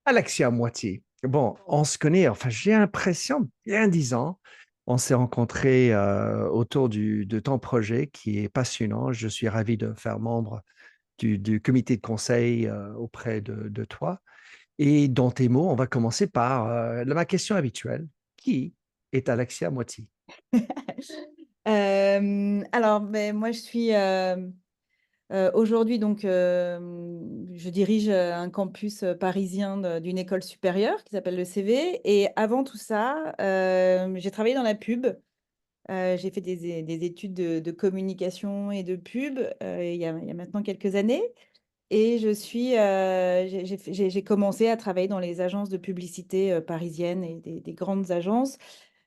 Alexia Moitié. Bon, on se connaît, enfin, j'ai l'impression, bien 10 ans. On s'est rencontrés autour de ton projet qui est passionnant. Je suis ravi de faire membre du comité de conseil auprès de toi. Et dans tes mots, on va commencer par ma question habituelle. Qui est Alexia Moitié? Alors, ben, moi, je suis aujourd'hui, donc, je dirige un campus parisien d'une école supérieure qui s'appelle le CV. Et avant tout ça, j'ai travaillé dans la pub. J'ai fait des études de communication et de pub il y a maintenant quelques années. Et j'ai commencé à travailler dans les agences de publicité parisiennes et des grandes agences.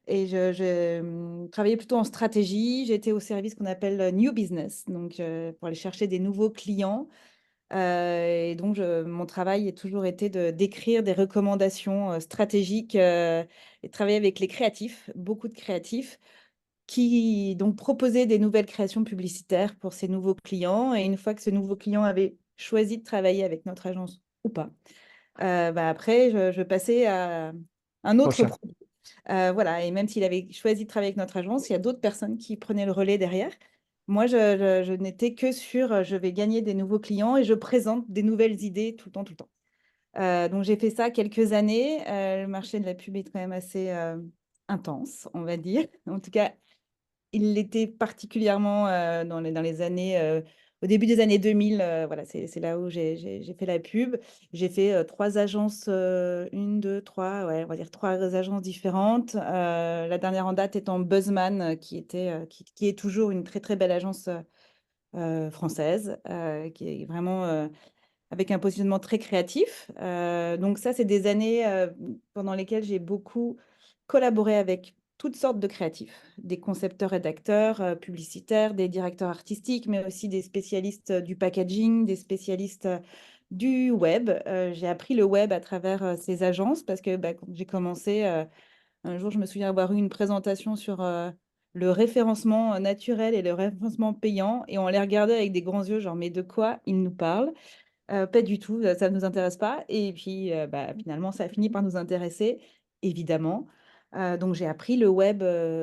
Et je travaillais plutôt en stratégie. J'étais au service qu'on appelle New Business, donc pour aller chercher des nouveaux clients. Et donc, mon travail a toujours été d'écrire des recommandations stratégiques et de travailler avec les créatifs, beaucoup de créatifs, qui donc proposaient des nouvelles créations publicitaires pour ces nouveaux clients. Et une fois que ce nouveau client avait choisi de travailler avec notre agence ou pas, bah après, je passais à un autre Prochain. produit. Voilà, et même s'il avait choisi de travailler avec notre agence, il y a d'autres personnes qui prenaient le relais derrière. Moi, je n'étais que sur, je vais gagner des nouveaux clients et je présente des nouvelles idées tout le temps, tout le temps. Donc, j'ai fait ça quelques années. Le marché de la pub est quand même assez intense, on va dire. En tout cas, il l'était particulièrement dans les années, au début des années 2000. Voilà, c'est là où j'ai fait la pub. J'ai fait trois agences, une, deux, trois, ouais, on va dire trois agences différentes. La dernière en date étant Buzzman, qui est toujours une très très belle agence française, qui est vraiment avec un positionnement très créatif. Donc ça, c'est des années pendant lesquelles j'ai beaucoup collaboré avec toutes sortes de créatifs, des concepteurs rédacteurs, publicitaires, des directeurs artistiques, mais aussi des spécialistes du packaging, des spécialistes du web. J'ai appris le web à travers ces agences parce que bah, quand j'ai commencé, un jour, je me souviens avoir eu une présentation sur le référencement naturel et le référencement payant, et on les regardait avec des grands yeux, genre, mais de quoi ils nous parlent? Pas du tout, ça ne nous intéresse pas. Et puis, bah, finalement, ça a fini par nous intéresser, évidemment. Donc, j'ai appris le web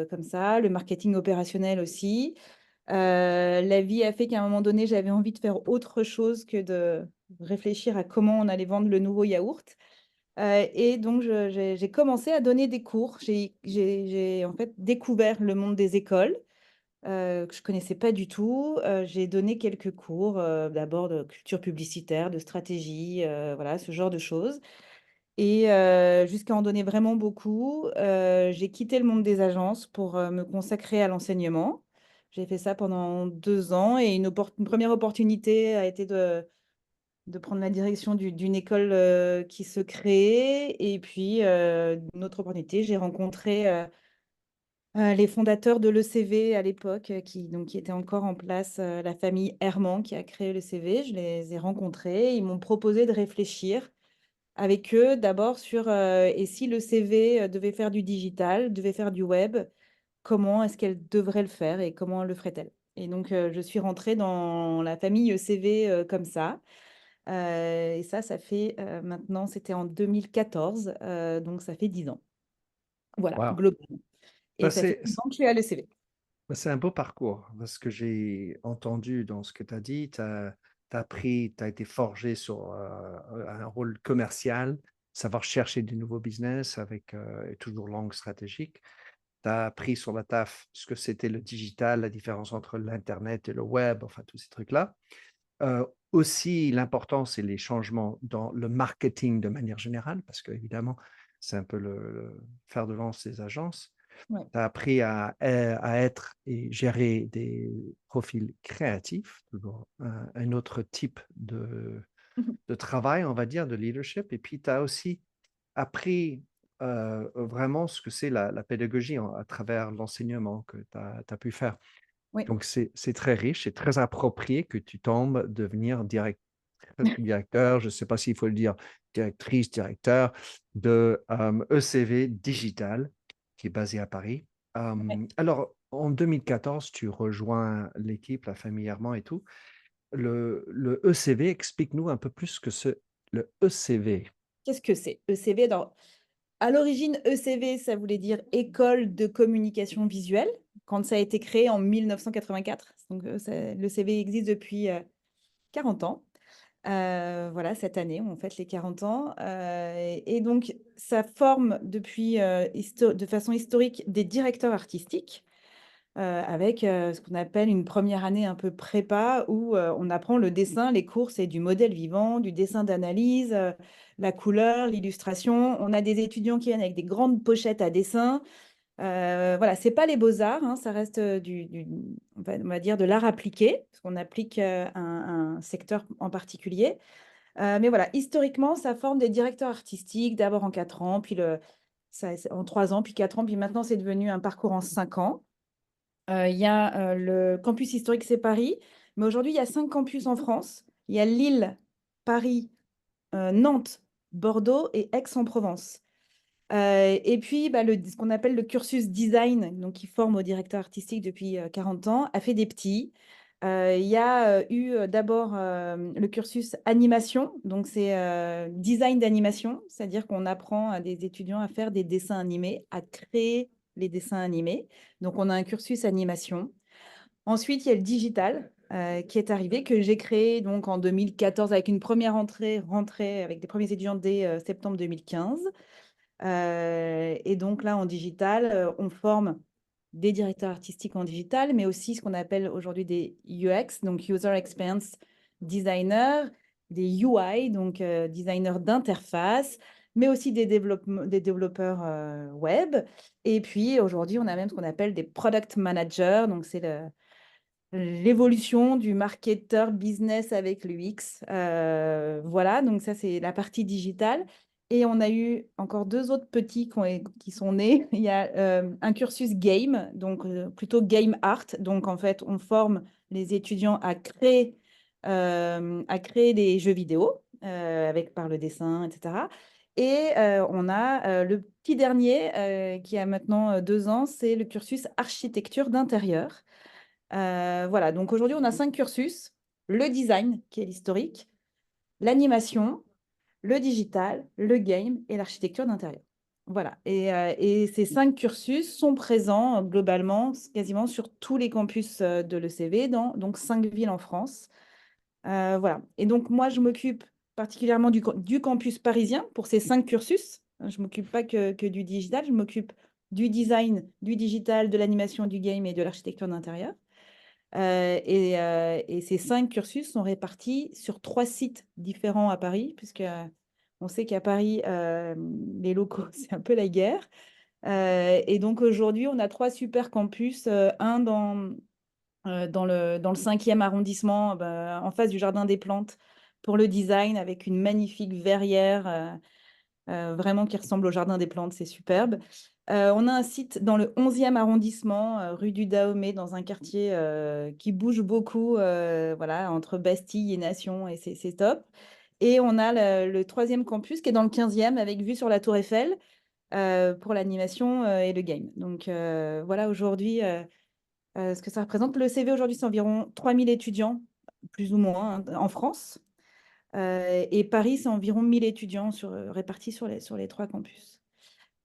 comme ça, le marketing opérationnel aussi. La vie a fait qu'à un moment donné, j'avais envie de faire autre chose que de réfléchir à comment on allait vendre le nouveau yaourt. Et donc, j'ai commencé à donner des cours. J'ai en fait découvert le monde des écoles que je connaissais pas du tout. J'ai donné quelques cours, d'abord de culture publicitaire, de stratégie, voilà, ce genre de choses. Et jusqu'à en donner vraiment beaucoup, j'ai quitté le monde des agences pour me consacrer à l'enseignement. J'ai fait ça pendant 2 ans, et une première opportunité a été de prendre la direction d'une école qui se créait. Et puis, une autre opportunité, j'ai rencontré les fondateurs de l'ECV à l'époque, qui étaient encore en place, la famille Herman qui a créé l'ECV. Je les ai rencontrés. Ils m'ont proposé de réfléchir avec eux d'abord sur et si l'ECV devait faire du digital, devait faire du web, comment est-ce qu'elle devrait le faire et comment le ferait-elle? Et donc, je suis rentrée dans la famille ECV comme ça. Et ça fait maintenant, c'était en 2014, donc ça fait 10 ans. Voilà, Wow. globalement. Et Bah, ça fait c'est 10 ans que je suis à l'ECV. bah, c'est un beau parcours. Parce que j'ai entendu dans ce que tu as dit, tu as appris, tu as été forgé sur un rôle commercial, savoir chercher des nouveaux business avec toujours l'angle stratégique. Tu as appris sur la taf ce que c'était le digital, la différence entre l'Internet et le web, enfin tous ces trucs-là. Aussi, l'importance et les changements dans le marketing de manière générale, parce que évidemment, c'est un peu le fer de lance des agences. Ouais. Tu as appris à être et gérer des profils créatifs, toujours un autre type de travail, on va dire, de leadership. Et puis, tu as aussi appris vraiment ce que c'est la pédagogie à travers l'enseignement que tu as pu faire. Oui. Donc, c'est très riche, c'est très approprié que tu tombes devenir directeur, je ne sais pas s'il faut le dire, directrice, directeur de ECV Digital, qui est basé à Paris. Alors, en 2014, tu rejoins l'équipe, la famille Herman et tout. Le ECV, explique-nous un peu plus ce que c'est le ECV. Qu'est-ce que c'est? ECV, à l'origine, ECV, ça voulait dire École de communication visuelle, quand ça a été créé en 1984. Donc, l'ECV existe depuis 40 ans. Voilà, cette année, on fête les 40 ans. Et donc, ça forme depuis, de façon historique des directeurs artistiques avec ce qu'on appelle une première année un peu prépa où on apprend le dessin, les cours, c'est du modèle vivant, du dessin d'analyse, la couleur, l'illustration. On a des étudiants qui viennent avec des grandes pochettes à dessin. Voilà, c'est pas les beaux-arts, hein, ça reste on va dire de l'art appliqué, parce qu'on applique un secteur en particulier. Mais voilà, historiquement, ça forme des directeurs artistiques, d'abord en 4 ans, puis en 3 ans, puis 4 ans, puis maintenant c'est devenu un parcours en 5 ans. Il y a le campus historique, c'est Paris, mais aujourd'hui, il y a 5 campus en France. Il y a Lille, Paris, Nantes, Bordeaux et Aix-en-Provence. Et puis, bah, ce qu'on appelle le cursus design, donc qui forme au directeur artistique depuis 40 ans, a fait des petits. Il y a eu d'abord le cursus animation, donc c'est design d'animation, c'est-à-dire qu'on apprend à des étudiants à faire des dessins animés, à créer les dessins animés. Donc on a un cursus animation. Ensuite, il y a le digital qui est arrivé, que j'ai créé donc en 2014 avec une première rentrée avec des premiers étudiants dès septembre 2015. Et donc là, en digital, on forme des directeurs artistiques en digital, mais aussi ce qu'on appelle aujourd'hui des UX, donc User Experience Designer, des UI, donc designers d'interface, mais aussi des développeurs web. Et puis aujourd'hui, on a même ce qu'on appelle des product managers, donc c'est l'évolution du marketeur business avec l'UX. Voilà, donc ça, c'est la partie digitale. Et on a eu encore 2 autres petits qui sont nés. Il y a un cursus game, donc plutôt game art. Donc, en fait, on forme les étudiants à créer des jeux vidéo par le dessin, etc. Et on a le petit dernier qui a maintenant 2 ans, c'est le cursus architecture d'intérieur. Voilà, donc aujourd'hui, on a 5 cursus. Le design, qui est l'historique, l'animation, le digital, le game et l'architecture d'intérieur. Voilà, et ces 5 cursus sont présents globalement, quasiment sur tous les campus de l'ECV, dans donc 5 villes en France. Voilà, et donc moi, je m'occupe particulièrement du campus parisien pour ces 5 cursus. Je ne m'occupe pas que du digital, je m'occupe du design, du digital, de l'animation, du game et de l'architecture d'intérieur. Et ces 5 cursus sont répartis sur 3 sites différents à Paris, puisque on sait qu'à Paris, les locaux, c'est un peu la guerre. Et donc aujourd'hui, on a 3 super campus, un dans le 5e arrondissement, bah, en face du Jardin des Plantes, pour le design, avec une magnifique verrière vraiment qui ressemble au Jardin des Plantes, c'est superbe. On a un site dans le 11e arrondissement, rue du Dahomey, dans un quartier qui bouge beaucoup, voilà, entre Bastille et Nation, et c'est top. Et on a le 3e campus qui est dans le 15e, avec vue sur la Tour Eiffel, pour l'animation et le game. Donc voilà, aujourd'hui, ce que ça représente. Le CV aujourd'hui, c'est environ 3000 étudiants, plus ou moins, hein, en France. Et Paris, c'est environ 1000 étudiants répartis sur les 3 campus.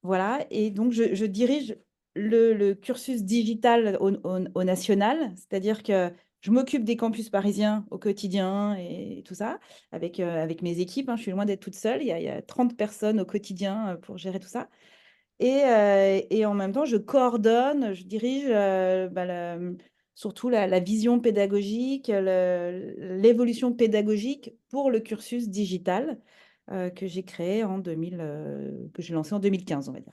Voilà, et donc je dirige le cursus digital au national, c'est-à-dire que je m'occupe des campus parisiens au quotidien et tout ça, avec mes équipes, hein, je suis loin d'être toute seule, il y a 30 personnes au quotidien pour gérer tout ça. Et en même temps, je coordonne, je dirige bah, surtout la vision pédagogique, l'évolution pédagogique pour le cursus digital que j'ai créé que j'ai lancé en 2015, on va dire.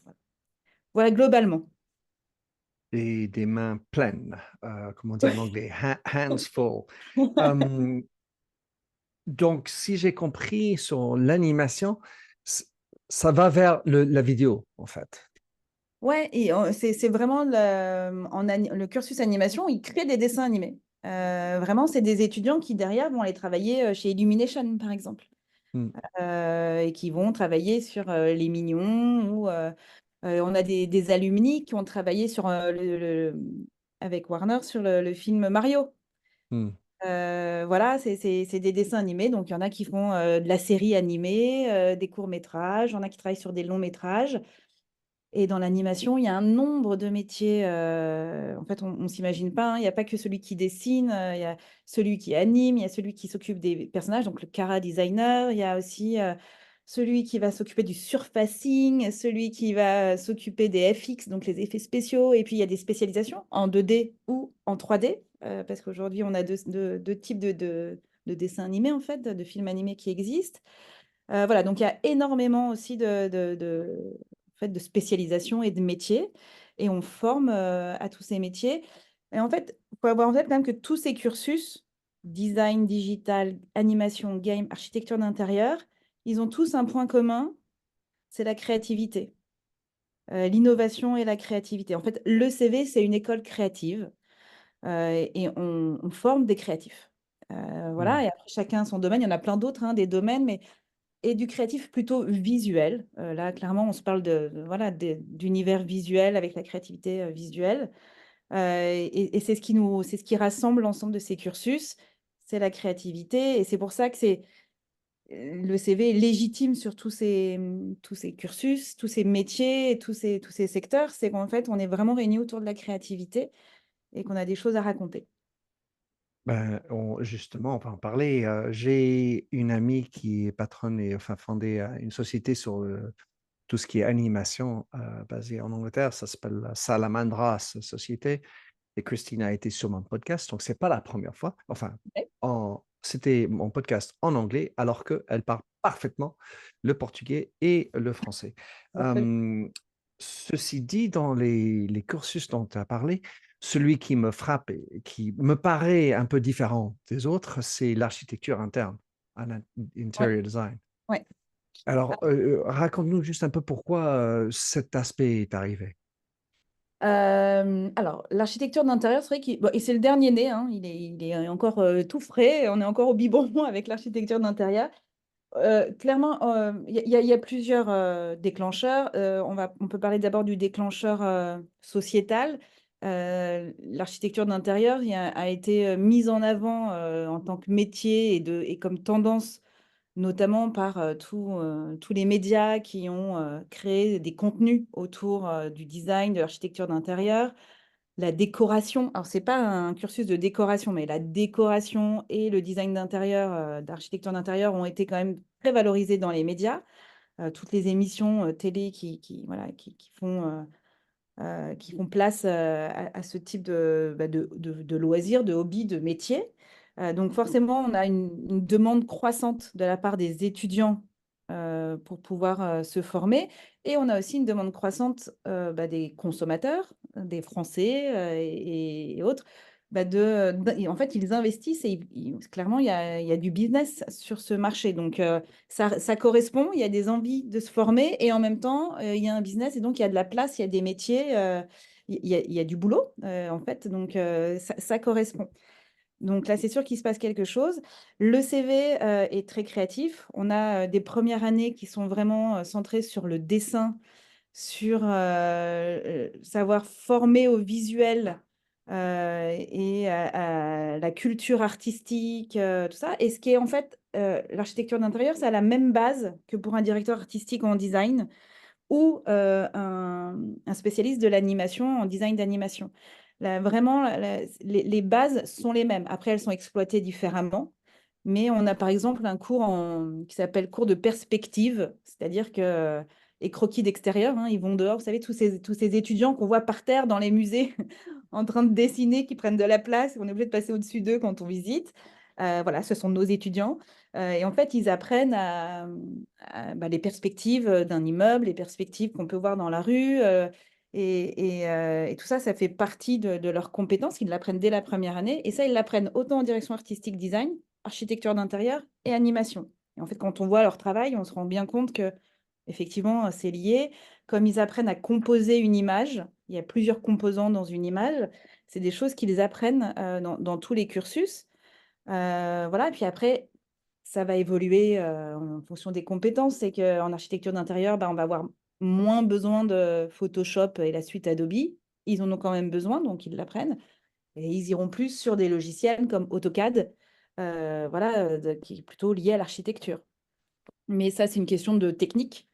Voilà, globalement. Des mains pleines, comme on dit en anglais, hands full. Euh, donc, si j'ai compris sur l'animation, c- ça va vers la vidéo, en fait. Ouais, et c'est vraiment le cursus animation, il crée des dessins animés. Vraiment, c'est des étudiants qui, derrière, vont aller travailler chez Illumination, par exemple. Hmm, Et qui vont travailler sur Les Mignons, ou on a des alumni qui ont travaillé avec Warner sur le film Mario. hmm. Voilà, c'est des dessins animés, donc il y en a qui font, de la série animée, des courts-métrages, il y en a qui travaillent sur des longs-métrages et dans l'animation, il y a un nombre de métiers, en fait, on s'imagine pas, hein, il y a pas que celui qui dessine, il y a celui qui anime, il y a celui qui s'occupe des personnages, donc le chara designer, il y a aussi, celui qui va s'occuper du surfacing, celui qui va s'occuper des FX, donc les effets spéciaux et puis il y a des spécialisations en 2D ou en 3D, parce qu'aujourd'hui on a 2 types de dessins animés en fait, de films animés qui existent. Voilà, donc il y a énormément aussi en fait, de spécialisation et de métiers et on forme, à tous ces métiers et en fait, il faut avoir en tête quand même que tous ces cursus, design digital, animation, game, architecture d'intérieur, ils ont tous un point commun, c'est la créativité, l'innovation et la créativité. En fait, l'ECV, c'est une école créative, et on forme des créatifs. Hmm. Voilà et après chacun son domaine, il y en a plein d'autres, hein, des domaines, mais et du créatif plutôt visuel. Là, clairement, on se parle voilà, d'univers visuel avec la créativité, visuelle. Et c'est ce qui rassemble l'ensemble de ces cursus, c'est la créativité et c'est pour ça que le CV est légitime sur tous ces cursus, tous ces métiers et tous ces secteurs. C'est qu'en fait, on est vraiment réunis autour de la créativité et qu'on a des choses à raconter. Ben, justement, on va en parler. J'ai une amie qui est patronne et enfin fondé une société sur tout ce qui est animation basée en Angleterre. Ça s'appelle la Salamandra Société. Et Christine a été sur mon podcast, donc c'est pas la première fois. Enfin, Ouais, c'était mon podcast en anglais, alors qu'elle parle parfaitement le portugais et le français. bah, très bien. Euh, Ceci dit, dans les cursus dont tu as parlé, celui qui me frappe et qui me paraît un peu différent des autres, c'est l'architecture interne, Ouais, interior design. ouais. Alors, raconte-nous juste un peu pourquoi cet aspect est arrivé. Alors, l'architecture d'intérieur, c'est vrai qu'il bon et c'est le dernier né, hein, il est encore, tout frais, on est encore au biberon avec l'architecture d'intérieur. Clairement, il y a plusieurs, déclencheurs. On peut parler d'abord du déclencheur, sociétal. L'architecture d'intérieur a été, mise en avant, en tant que métier et comme tendance notamment par, tous les médias qui ont, créé des contenus autour, du design, de l'architecture d'intérieur. La décoration, alors c'est pas un cursus de décoration, mais la décoration et le design d'intérieur, d'architecture d'intérieur ont été quand même très valorisés dans les médias. Toutes les émissions, télé voilà, qui font place, à ce type de loisirs, de hobbies, de métiers. Donc forcément, on a une demande croissante de la part des étudiants, pour pouvoir, se former et on a aussi une demande croissante, des consommateurs, des Français, et autres, et en fait, ils investissent et clairement, il y a du business sur ce marché donc ça correspond, il y a des envies de se former et en même temps, il y a un business et donc il y a de la place, il y a des métiers, il y a du boulot, en fait, donc ça correspond. Donc là, c'est sûr qu'il se passe quelque chose. Le CV, est très créatif. On a, des premières années qui sont vraiment, centrées sur le dessin, sur, savoir former au visuel, et à la culture artistique, tout ça et ce qui est en fait, l'architecture d'intérieur, ça a la même base que pour un directeur artistique en design ou, un spécialiste de l'animation en design d'animation. Là, vraiment, les bases sont les mêmes. Après, elles sont exploitées différemment, mais on a par exemple un cours qui s'appelle cours de perspective, c'est-à-dire que et croquis d'extérieur, hein, ils vont dehors, vous savez, tous ces étudiants qu'on voit par terre dans les musées en train de dessiner, qui prennent de la place, on est obligé de passer au-dessus d'eux quand on visite. Voilà, ce sont nos étudiants. Et en fait, ils apprennent les perspectives d'un immeuble, les perspectives qu'on peut voir dans la rue. Et tout ça, ça fait partie de leurs compétences. Ils l'apprennent dès la première année. Et ça, ils l'apprennent autant en direction artistique design, architecture d'intérieur et animation. Et en fait, quand on voit leur travail, on se rend bien compte que effectivement, c'est lié. Comme ils apprennent à composer une image, il y a plusieurs composants dans une image. C'est des choses qu'ils apprennent dans tous les cursus. Voilà, et puis après, ça va évoluer, en fonction des compétences. C'est qu'en architecture d'intérieur, on va avoir moins besoin de Photoshop et la suite Adobe. Ils en ont quand même besoin, donc ils l'apprennent. Et ils iront plus sur des logiciels comme AutoCAD, voilà, qui est plutôt lié à l'architecture. Mais ça, c'est une question de technique.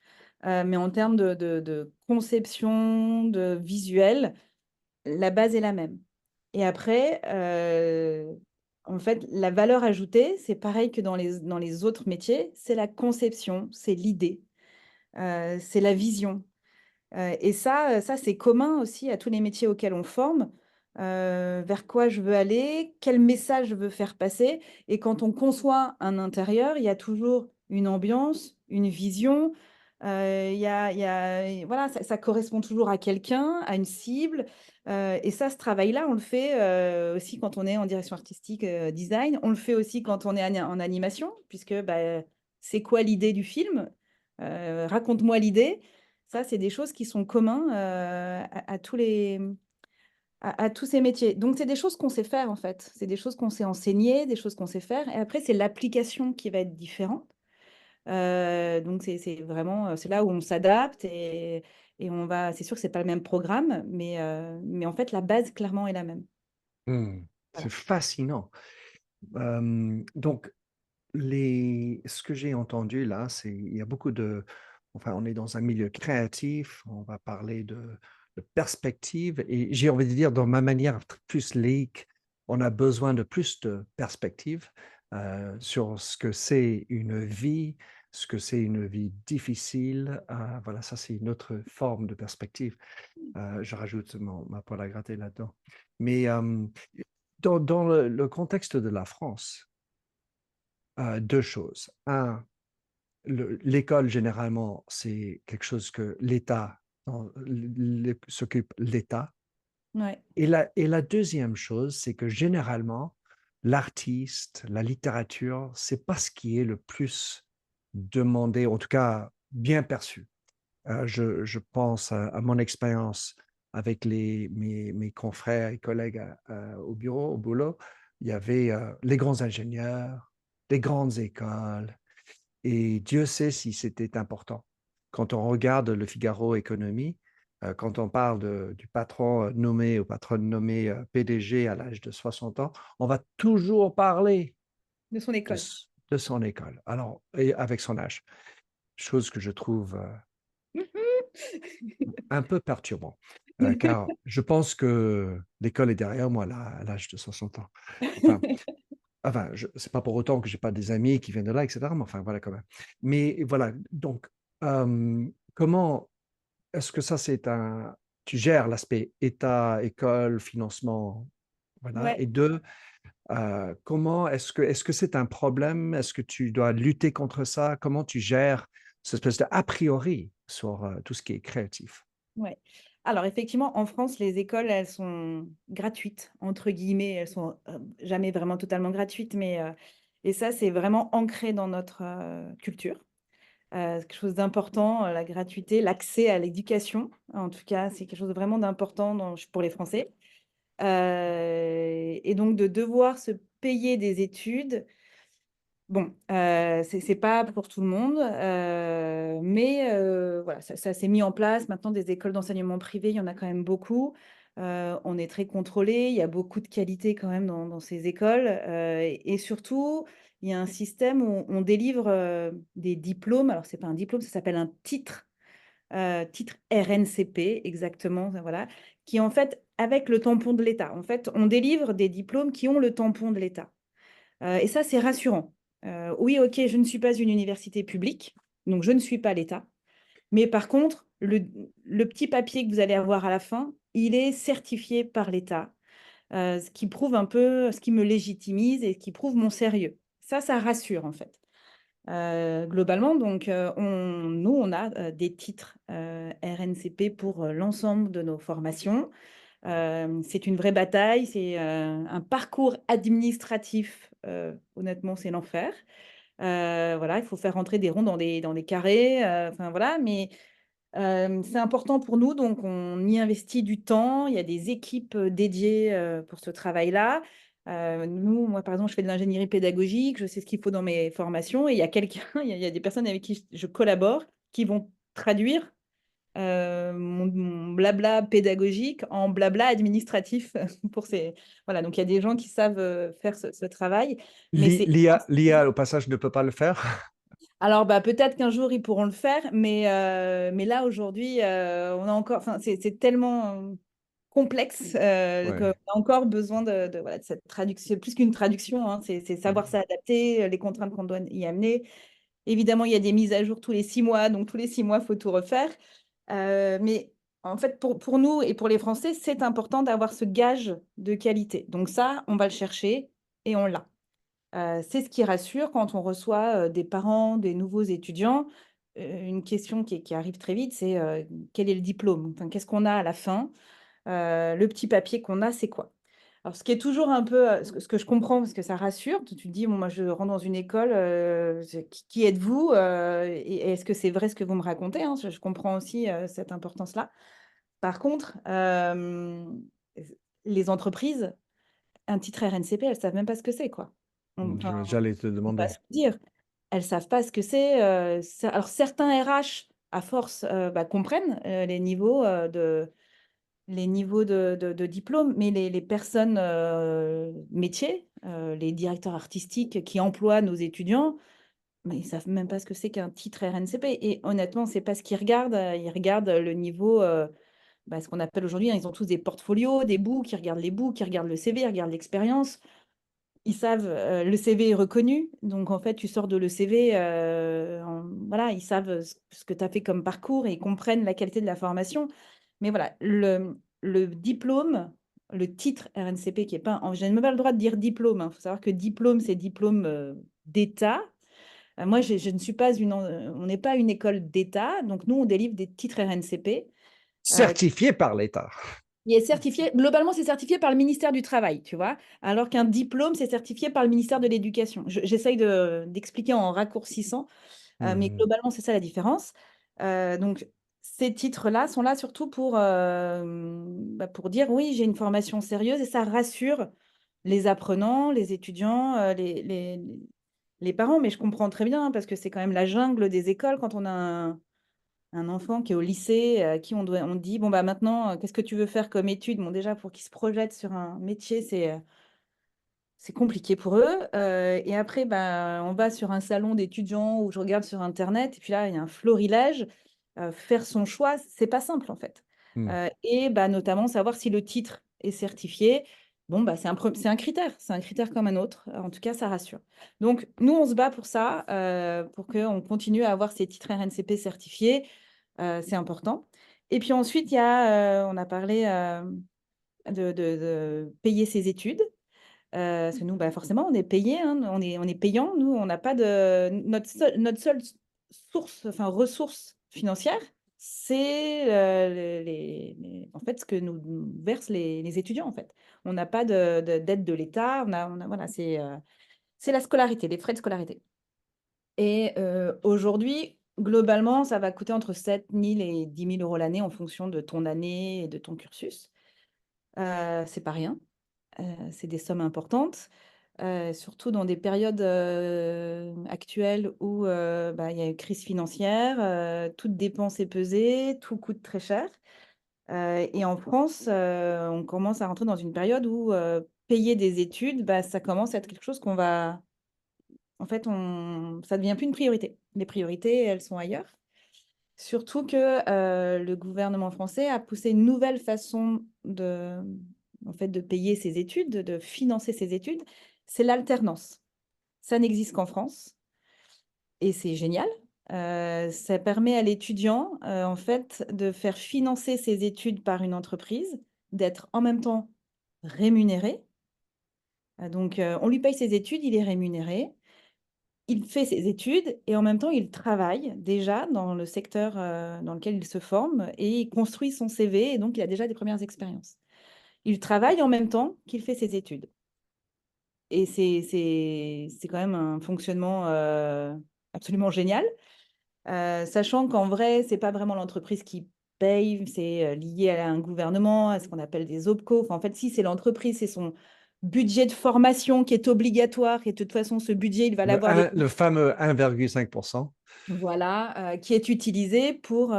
Mais en termes de conception, de visuel, la base est la même. Et après, en fait, la valeur ajoutée, c'est pareil que dans les autres métiers, c'est la conception, c'est l'idée, c'est la vision. Et ça, c'est commun aussi à tous les métiers auxquels on forme. Vers quoi je veux aller, quel message je veux faire passer. Et quand on conçoit un intérieur, il y a toujours une ambiance, une vision. Voilà, ça correspond toujours à quelqu'un, à une cible. Et ça, ce travail-là, on le fait aussi quand on est en direction artistique, design. On le fait aussi quand on est en animation, puisque bah, c'est quoi l'idée du film? Raconte-moi l'idée. Ça, c'est des choses qui sont communs à tous ces métiers. Donc, c'est des choses qu'on sait faire, en fait. C'est des choses qu'on sait enseigner, des choses qu'on sait faire. Et après, c'est l'application qui va être différente. Donc, c'est vraiment, c'est là où on s'adapte et on va. C'est sûr que c'est pas le même programme, mais en fait, la base, clairement, est la même. Hmm, c'est Voilà. fascinant. Donc, ce que j'ai entendu là, c'est il y a beaucoup de, enfin, on est dans un milieu créatif, on va parler de perspective, et j'ai envie de dire, dans ma manière plus laïque, on a besoin de plus de perspective sur ce que c'est une vie, ce que c'est une vie difficile. Voilà, ça c'est une autre forme de perspective. Je rajoute ma poêle à gratter là-dedans. Mais dans le contexte de la France, deux choses. Un, l'école, généralement, c'est quelque chose que l'État s'occupe l'État. Ouais, Et la deuxième chose, c'est que généralement, l'artiste, la littérature, c'est pas ce qui est le plus demandé, en tout cas bien perçu. Je pense à mon expérience avec mes confrères et collègues au bureau, au boulot. Il y avait les grands ingénieurs, les grandes écoles, et Dieu sait si c'était important. Quand on regarde le Figaro Économie, quand on parle du patron nommé ou patronne nommée PDG à l'âge de 60 ans, on va toujours parler de son de, école. de son école, alors, et avec son âge, chose que je trouve un peu perturbant, car je pense que l'école est derrière moi là, à l'âge de 60 ans. Enfin, c'est pas pour autant que j'ai pas des amis qui viennent de là, etc. Mais enfin, voilà quand même. Mais voilà, donc, comment est-ce que ça, tu gères l'aspect État, école, financement, voilà. Ouais. Et deux, comment est-ce que c'est un problème? Est-ce que tu dois lutter contre ça? Comment tu gères cette espèce de a priori sur tout ce qui est créatif? Ouais. Alors effectivement, en France, les écoles, elles sont «gratuites» entre guillemets. Elles sont, jamais vraiment totalement gratuites, mais et ça, c'est vraiment ancré dans notre, culture. C'est quelque chose d'important, la gratuité, l'accès à l'éducation. En tout cas, c'est quelque chose de vraiment d'important pour les Français. Et donc de devoir se payer des études, bon, c'est pas pour tout le monde, mais voilà, ça s'est mis en place. Maintenant, des écoles d'enseignement privé, il y en a quand même beaucoup. On est très contrôlé, il y a beaucoup de qualité quand même dans ces écoles, et surtout, il y a un système où on délivre, des diplômes. Alors c'est pas un diplôme, ça s'appelle un titre RNCP exactement, voilà, qui est en fait avec le tampon de l'État. En fait, on délivre des diplômes qui ont le tampon de l'État. Et ça, c'est rassurant. Oui, OK, je ne suis pas une université publique, donc je ne suis pas l'État. Mais par contre, le petit papier que vous allez avoir à la fin, il est certifié par l'État, ce qui prouve un peu ce qui me légitimise et qui prouve mon sérieux. Ça rassure, en fait. Globalement, donc on a, des titres, RNCP pour, l'ensemble de nos formations. C'est une vraie bataille, c'est, un parcours administratif, honnêtement, c'est l'enfer. Voilà, il faut faire rentrer des ronds dans des carrés, enfin voilà, mais c'est important pour nous, donc on y investit du temps. Il y a des équipes, dédiées, pour ce travail-là. Moi, par exemple, je fais de l'ingénierie pédagogique, je sais ce qu'il faut dans mes formations et il y a quelqu'un il y a des personnes avec qui je collabore, qui vont traduire mon blabla pédagogique en blabla administratif pour ces... Voilà, donc il y a des gens qui savent faire ce travail, mais c'est... L'IA, au passage, ne peut pas le faire. Alors, bah, peut-être qu'un jour, ils pourront le faire, mais là, aujourd'hui, on a encore... Enfin, c'est tellement complexe qu'on Ouais. a encore besoin voilà, de cette traduction. C'est plus qu'une traduction, hein, c'est savoir Mhm. s'adapter, les contraintes qu'on doit y amener. Évidemment, il y a des mises à jour tous les 6 mois, donc tous les 6 mois, il faut tout refaire. Mais en fait, pour nous et pour les Français, c'est important d'avoir ce gage de qualité. Donc ça, on va le chercher et on l'a. C'est ce qui rassure quand on reçoit des parents, des nouveaux étudiants. Une question qui arrive très vite, c'est quel est le diplôme? Enfin, qu'est-ce qu'on a à la fin? Le petit papier qu'on a, c'est quoi? Alors, ce qui est toujours un peu, ce que je comprends, parce que ça rassure, tu te dis, bon, moi, je rentre dans une école, qui êtes-vous? Et est-ce que c'est vrai ce que vous me racontez, hein? Je comprends aussi cette importance-là. Par contre, les entreprises, un titre RNCP, elles ne savent même pas ce que c'est, quoi. Enfin, J'allais te faut pas demander. se dire. Elles savent pas ce que c'est. Alors, certains RH, à force, bah, comprennent les niveaux de diplôme, mais les personnes métiers, les directeurs artistiques qui emploient nos étudiants, mais ils savent même pas ce que c'est qu'un titre RNCP. Et honnêtement, c'est pas ce qu'ils regardent. Ils regardent le niveau, bah, ce qu'on appelle aujourd'hui, hein, ils ont tous des portfolios, des books, ils regardent les books, ils regardent le CV, ils regardent l'expérience. Ils savent, le CV est reconnu, donc en fait, tu sors de le CV, voilà, ils savent ce que tu as fait comme parcours et ils comprennent la qualité de la formation. Mais voilà, le diplôme, le titre RNCP qui est pas, je n'ai même pas le droit de dire diplôme. Il faut savoir que diplôme, c'est diplôme d'État. Moi, je ne suis pas on n'est pas une école d'État, donc nous, on délivre des titres RNCP. euh, Certifié par l'État. il est certifié, globalement, c'est certifié par le ministère du Travail, tu vois, alors qu'un diplôme, c'est certifié par le ministère de l'Éducation. J'essaye d'expliquer en raccourcissant, mais Mhm. globalement, c'est ça la différence. Donc, ces titres-là sont là surtout bah, pour dire, oui, j'ai une formation sérieuse et ça rassure les apprenants, les étudiants, les parents. Mais je comprends très bien parce que c'est quand même la jungle des écoles quand on a un enfant qui est au lycée, à qui on dit, bon, bah maintenant, qu'est-ce que tu veux faire comme étude? Bon, déjà, pour qu'il se projette sur un métier, c'est compliqué pour eux. Et après, bah, on va sur un salon d'étudiants où je regarde sur Internet, et puis là, il y a un florilège. Faire son choix, c'est pas simple, en fait. Mhm. Et bah, notamment, savoir si le titre est certifié. Bon, bah, c'est un critère comme un autre. En tout cas, ça rassure. Donc, nous, on se bat pour ça, pour qu'on continue à avoir ces titres RNCP certifiés. C'est important. Et puis ensuite, on a parlé de payer ses études. Parce que nous, bah, forcément, on est payé, hein, on est payant. Nous, on n'a pas notre seule source, enfin, ressource financière, c'est en fait ce que nous versent les étudiants. En fait, on n'a pas d'aide de l'État. Voilà, c'est la scolarité, les frais de scolarité. Et aujourd'hui, globalement, ça va coûter entre 7 000 et 10 000 € l'année en fonction de ton année et de ton cursus. C'est pas rien. C'est des sommes importantes, surtout dans des périodes actuelles où bah, il y a une crise financière, toute dépense est pesée, tout coûte très cher. Et en France, on commence à rentrer dans une période où payer des études, bah, ça commence à être quelque chose qu'on va... En fait, ça devient plus une priorité. Les priorités, elles sont ailleurs. Surtout que le gouvernement français a poussé une nouvelle façon en fait, de payer ses études, de financer ses études, c'est l'alternance. Ça n'existe qu'en France et c'est génial. Ça permet à l'étudiant, en fait, de faire financer ses études par une entreprise, d'être en même temps rémunéré. Donc, on lui paye ses études, il est rémunéré. Il fait ses études et en même temps, il travaille déjà dans le secteur dans lequel il se forme et il construit son CV et donc il a déjà des premières expériences. Il travaille en même temps qu'il fait ses études. Et c'est quand même un fonctionnement absolument génial, sachant qu'en vrai, c'est pas vraiment l'entreprise qui paye, c'est lié à un gouvernement, à ce qu'on appelle des OPCO. Enfin, en fait, si c'est l'entreprise, c'est budget de formation qui est obligatoire, et de toute façon, ce budget, il va l'avoir les Le fameux 1,5%. voilà, qui est utilisé pour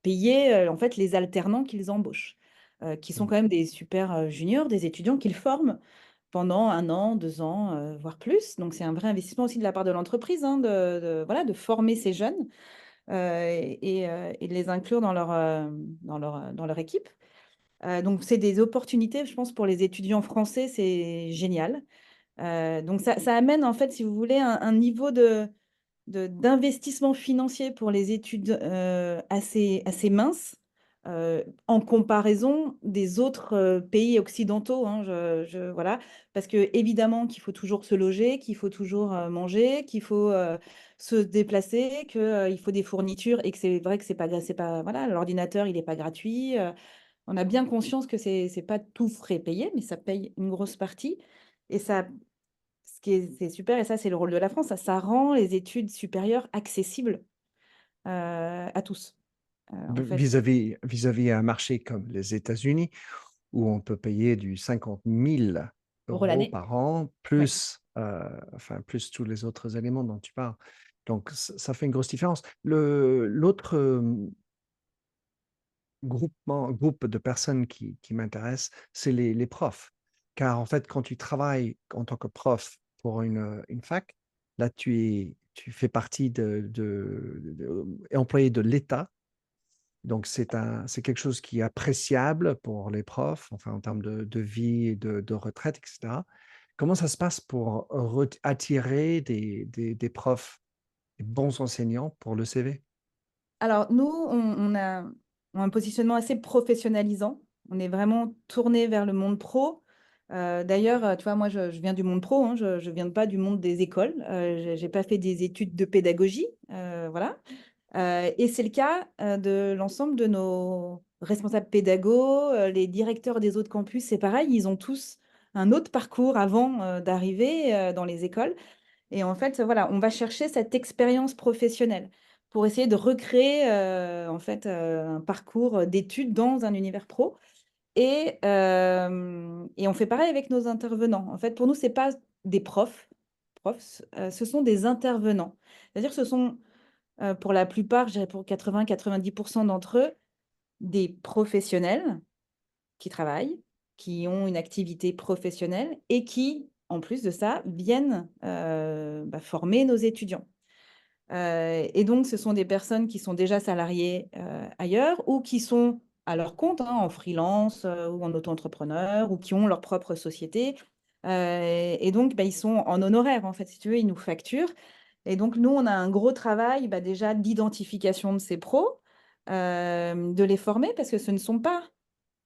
payer, en fait, les alternants qu'ils embauchent, qui sont quand même des super, juniors, des étudiants qu'ils forment pendant 1 an, 2 ans, voire plus. Donc c'est un vrai investissement aussi de la part de l'entreprise, hein, voilà, de former ces jeunes, et de les inclure dans leur équipe. Donc c'est des opportunités, je pense, pour les étudiants français, c'est génial. Donc ça amène, en fait, si vous voulez, un niveau d'investissement financier pour les études, assez mince, en comparaison des autres, pays occidentaux, hein. Voilà, parce que évidemment qu'il faut toujours se loger, qu'il faut toujours, manger, qu'il faut, se déplacer, que, il faut des fournitures, et que c'est vrai que c'est pas voilà, l'ordinateur, il est pas gratuit, on a bien conscience que c'est pas tout frais payé, mais ça paye une grosse partie, et ça ce qui est c'est super, et ça, c'est le rôle de la France, ça rend les études supérieures accessibles, à tous, en fait, Vis-à-vis un marché comme les États-Unis, où on peut payer du 50 000 pour euros l'année. par an, Ouais. enfin, plus tous les autres éléments dont tu parles. Donc, ça fait une grosse différence. L'autre groupe de personnes qui m'intéresse, c'est les profs. Car en fait, quand tu travailles en tant que prof pour une fac, là, tu fais partie employé de l'État. Donc, c'est quelque chose qui est appréciable pour les profs, enfin, en termes de vie et de retraite, etc. Comment ça se passe pour attirer des profs, des bons enseignants pour le CV? Alors nous, on a un positionnement assez professionnalisant. On est vraiment tourné vers le monde pro. D'ailleurs, tu vois, moi, je viens du monde pro, hein, je viens pas du monde des écoles. J'ai pas fait des études de pédagogie, voilà. Et c'est le cas, de l'ensemble de nos responsables pédagogues, les directeurs des autres campus, c'est pareil, ils ont tous un autre parcours avant, d'arriver, dans les écoles. Et en fait, voilà, on va chercher cette expérience professionnelle pour essayer de recréer, en fait, un parcours, d'études dans un univers pro, et on fait pareil avec nos intervenants. En fait, pour nous, c'est pas des profs, ce sont des intervenants. C'est-à-dire que ce sont, pour la plupart, je dirais pour 80-90 d'entre eux, des professionnels qui travaillent, qui ont une activité professionnelle et qui, en plus de ça, viennent, former nos étudiants. Et donc ce sont des personnes qui sont déjà salariées, ailleurs, ou qui sont à leur compte, hein, en freelance, ou en auto-entrepreneur, ou qui ont leur propre société. Et donc, ils sont en honoraire, en fait, si tu veux, ils nous facturent. Et donc nous, on a un gros travail, déjà d'identification de ces pros, de les former, parce que ce ne sont pas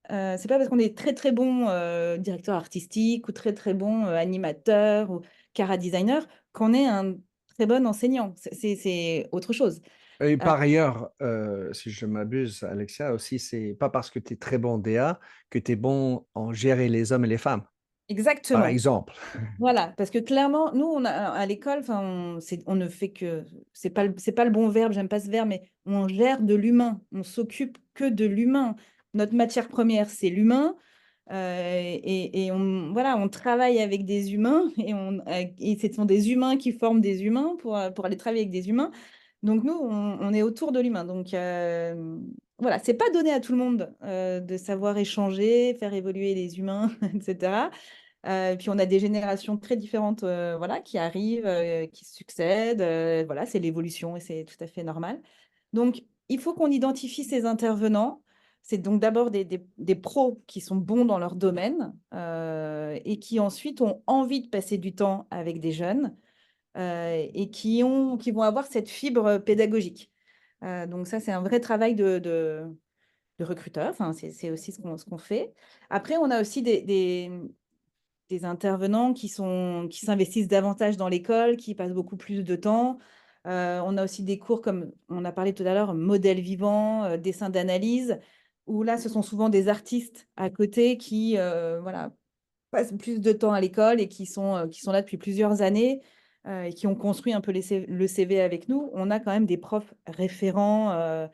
c'est pas parce qu'on est très, très bon, directeur artistique, ou très, très bon, animateur, ou chara-designer, qu'on est un très bon enseignant. C'est autre chose. Et Heu, par ailleurs, si je m'abuse, Alexia, aussi, c'est pas parce que tu es très bon DA que tu es bon en gérer les hommes et les femmes, par exactement. exemple. Voilà, parce que clairement, nous, on a à l'école, enfin, on ne fait que c'est pas le bon verbe, j'aime pas ce verbe, mais on gère de l'humain, on s'occupe que de l'humain. Notre matière première, c'est l'humain. Et voilà, on travaille avec des humains, et ce sont des humains qui forment des humains pour aller travailler avec des humains. Donc nous, on est autour de l'humain. Donc voilà, c'est pas donné à tout le monde, de savoir échanger, faire évoluer les humains, etc. Puis on a des générations très différentes, voilà, qui arrivent, qui succèdent. Voilà, c'est l'évolution, et c'est tout à fait normal. Donc, il faut qu'on identifie ces intervenants. C'est donc d'abord des pros qui sont bons dans leur domaine, et qui ensuite ont envie de passer du temps avec des jeunes, et qui vont avoir cette fibre pédagogique. Donc ça, c'est un vrai travail de recruteur. Enfin, c'est aussi ce qu'on fait. Après, on a aussi des intervenants qui s'investissent davantage dans l'école, qui passent beaucoup plus de temps. On a aussi des cours, comme on a parlé tout à l'heure, modèle vivant, dessin d'analyse, où là, ce sont souvent des artistes à côté qui, voilà, passent plus de temps à l'école, et qui sont là depuis plusieurs années, et qui ont construit un peu le CV avec nous. On a quand même des profs référents,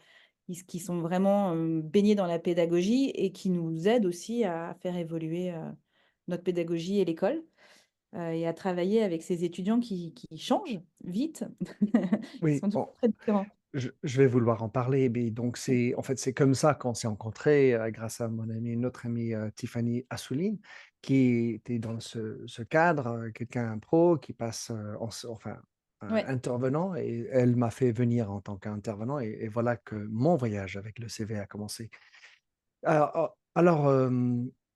qui sont vraiment, baignés dans la pédagogie, et qui nous aident aussi à faire évoluer, notre pédagogie et l'école, et à travailler avec ces étudiants qui changent vite, qui Oui, sont tous très différents. je vais vouloir en parler. Mais donc, en fait, c'est comme ça qu'on s'est rencontrés grâce à mon ami, notre amie Tiffany Assouline, qui était dans ce cadre, quelqu'un pro qui passe, enfin, Ouais. intervenant, et elle m'a fait venir en tant qu'intervenant. Et voilà que mon voyage avec le CV a commencé.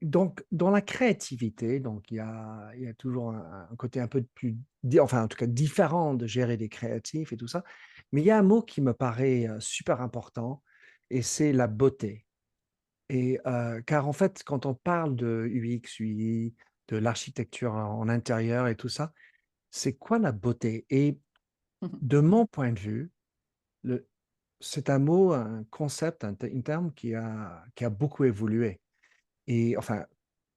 Donc, dans la créativité, donc il y a toujours un côté un peu plus, enfin, en tout cas, différent de gérer des créatifs et tout ça. Mais il y a un mot qui me paraît super important, et c'est la beauté. Car en fait, quand on parle de UX, UI, de l'architecture en intérieur et tout ça, c'est quoi la beauté? Et de mon point de vue, le, c'est un mot, un concept, un terme qui a beaucoup évolué. Et enfin,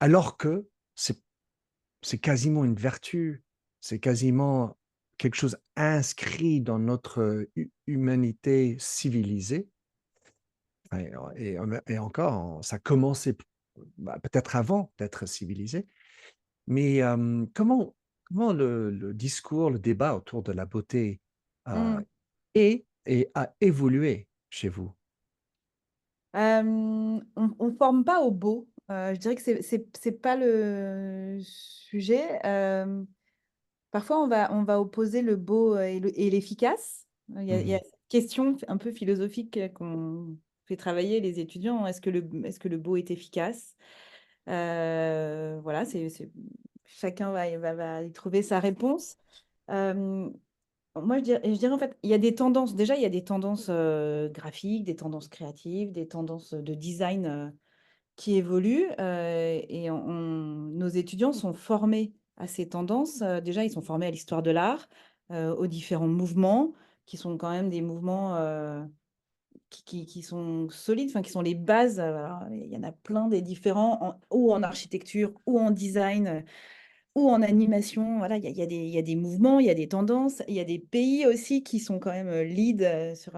alors que c'est quasiment une vertu, c'est quasiment quelque chose inscrit dans notre humanité civilisée. Et encore, ça commençait peut-être avant d'être civilisé. Mais comment le discours, le débat autour de la beauté euh, Mmh. et a évolué chez vous? On forme pas au beau. Je dirais que c'est pas le sujet. Parfois, on va opposer le beau et l'efficace. Il y a Mhm. cette question un peu philosophique qu'on fait travailler les étudiants. Est-ce que le beau est efficace? Voilà, chacun va y trouver sa réponse. Euh, Moi, je dirais en fait, il y a des tendances. Déjà, il y a des tendances graphiques, des tendances créatives, des tendances de design qui évoluent. Et nos étudiants sont formés à ces tendances. Déjà, ils sont formés à l'histoire de l'art, aux différents mouvements, qui sont quand même des mouvements qui sont solides, enfin, qui sont les bases. Alors, il y en a plein des différents, ou en architecture, ou en design, ou en animation. Voilà, il y a des mouvements, il y a des tendances, il y a des pays aussi qui sont quand même lead sur.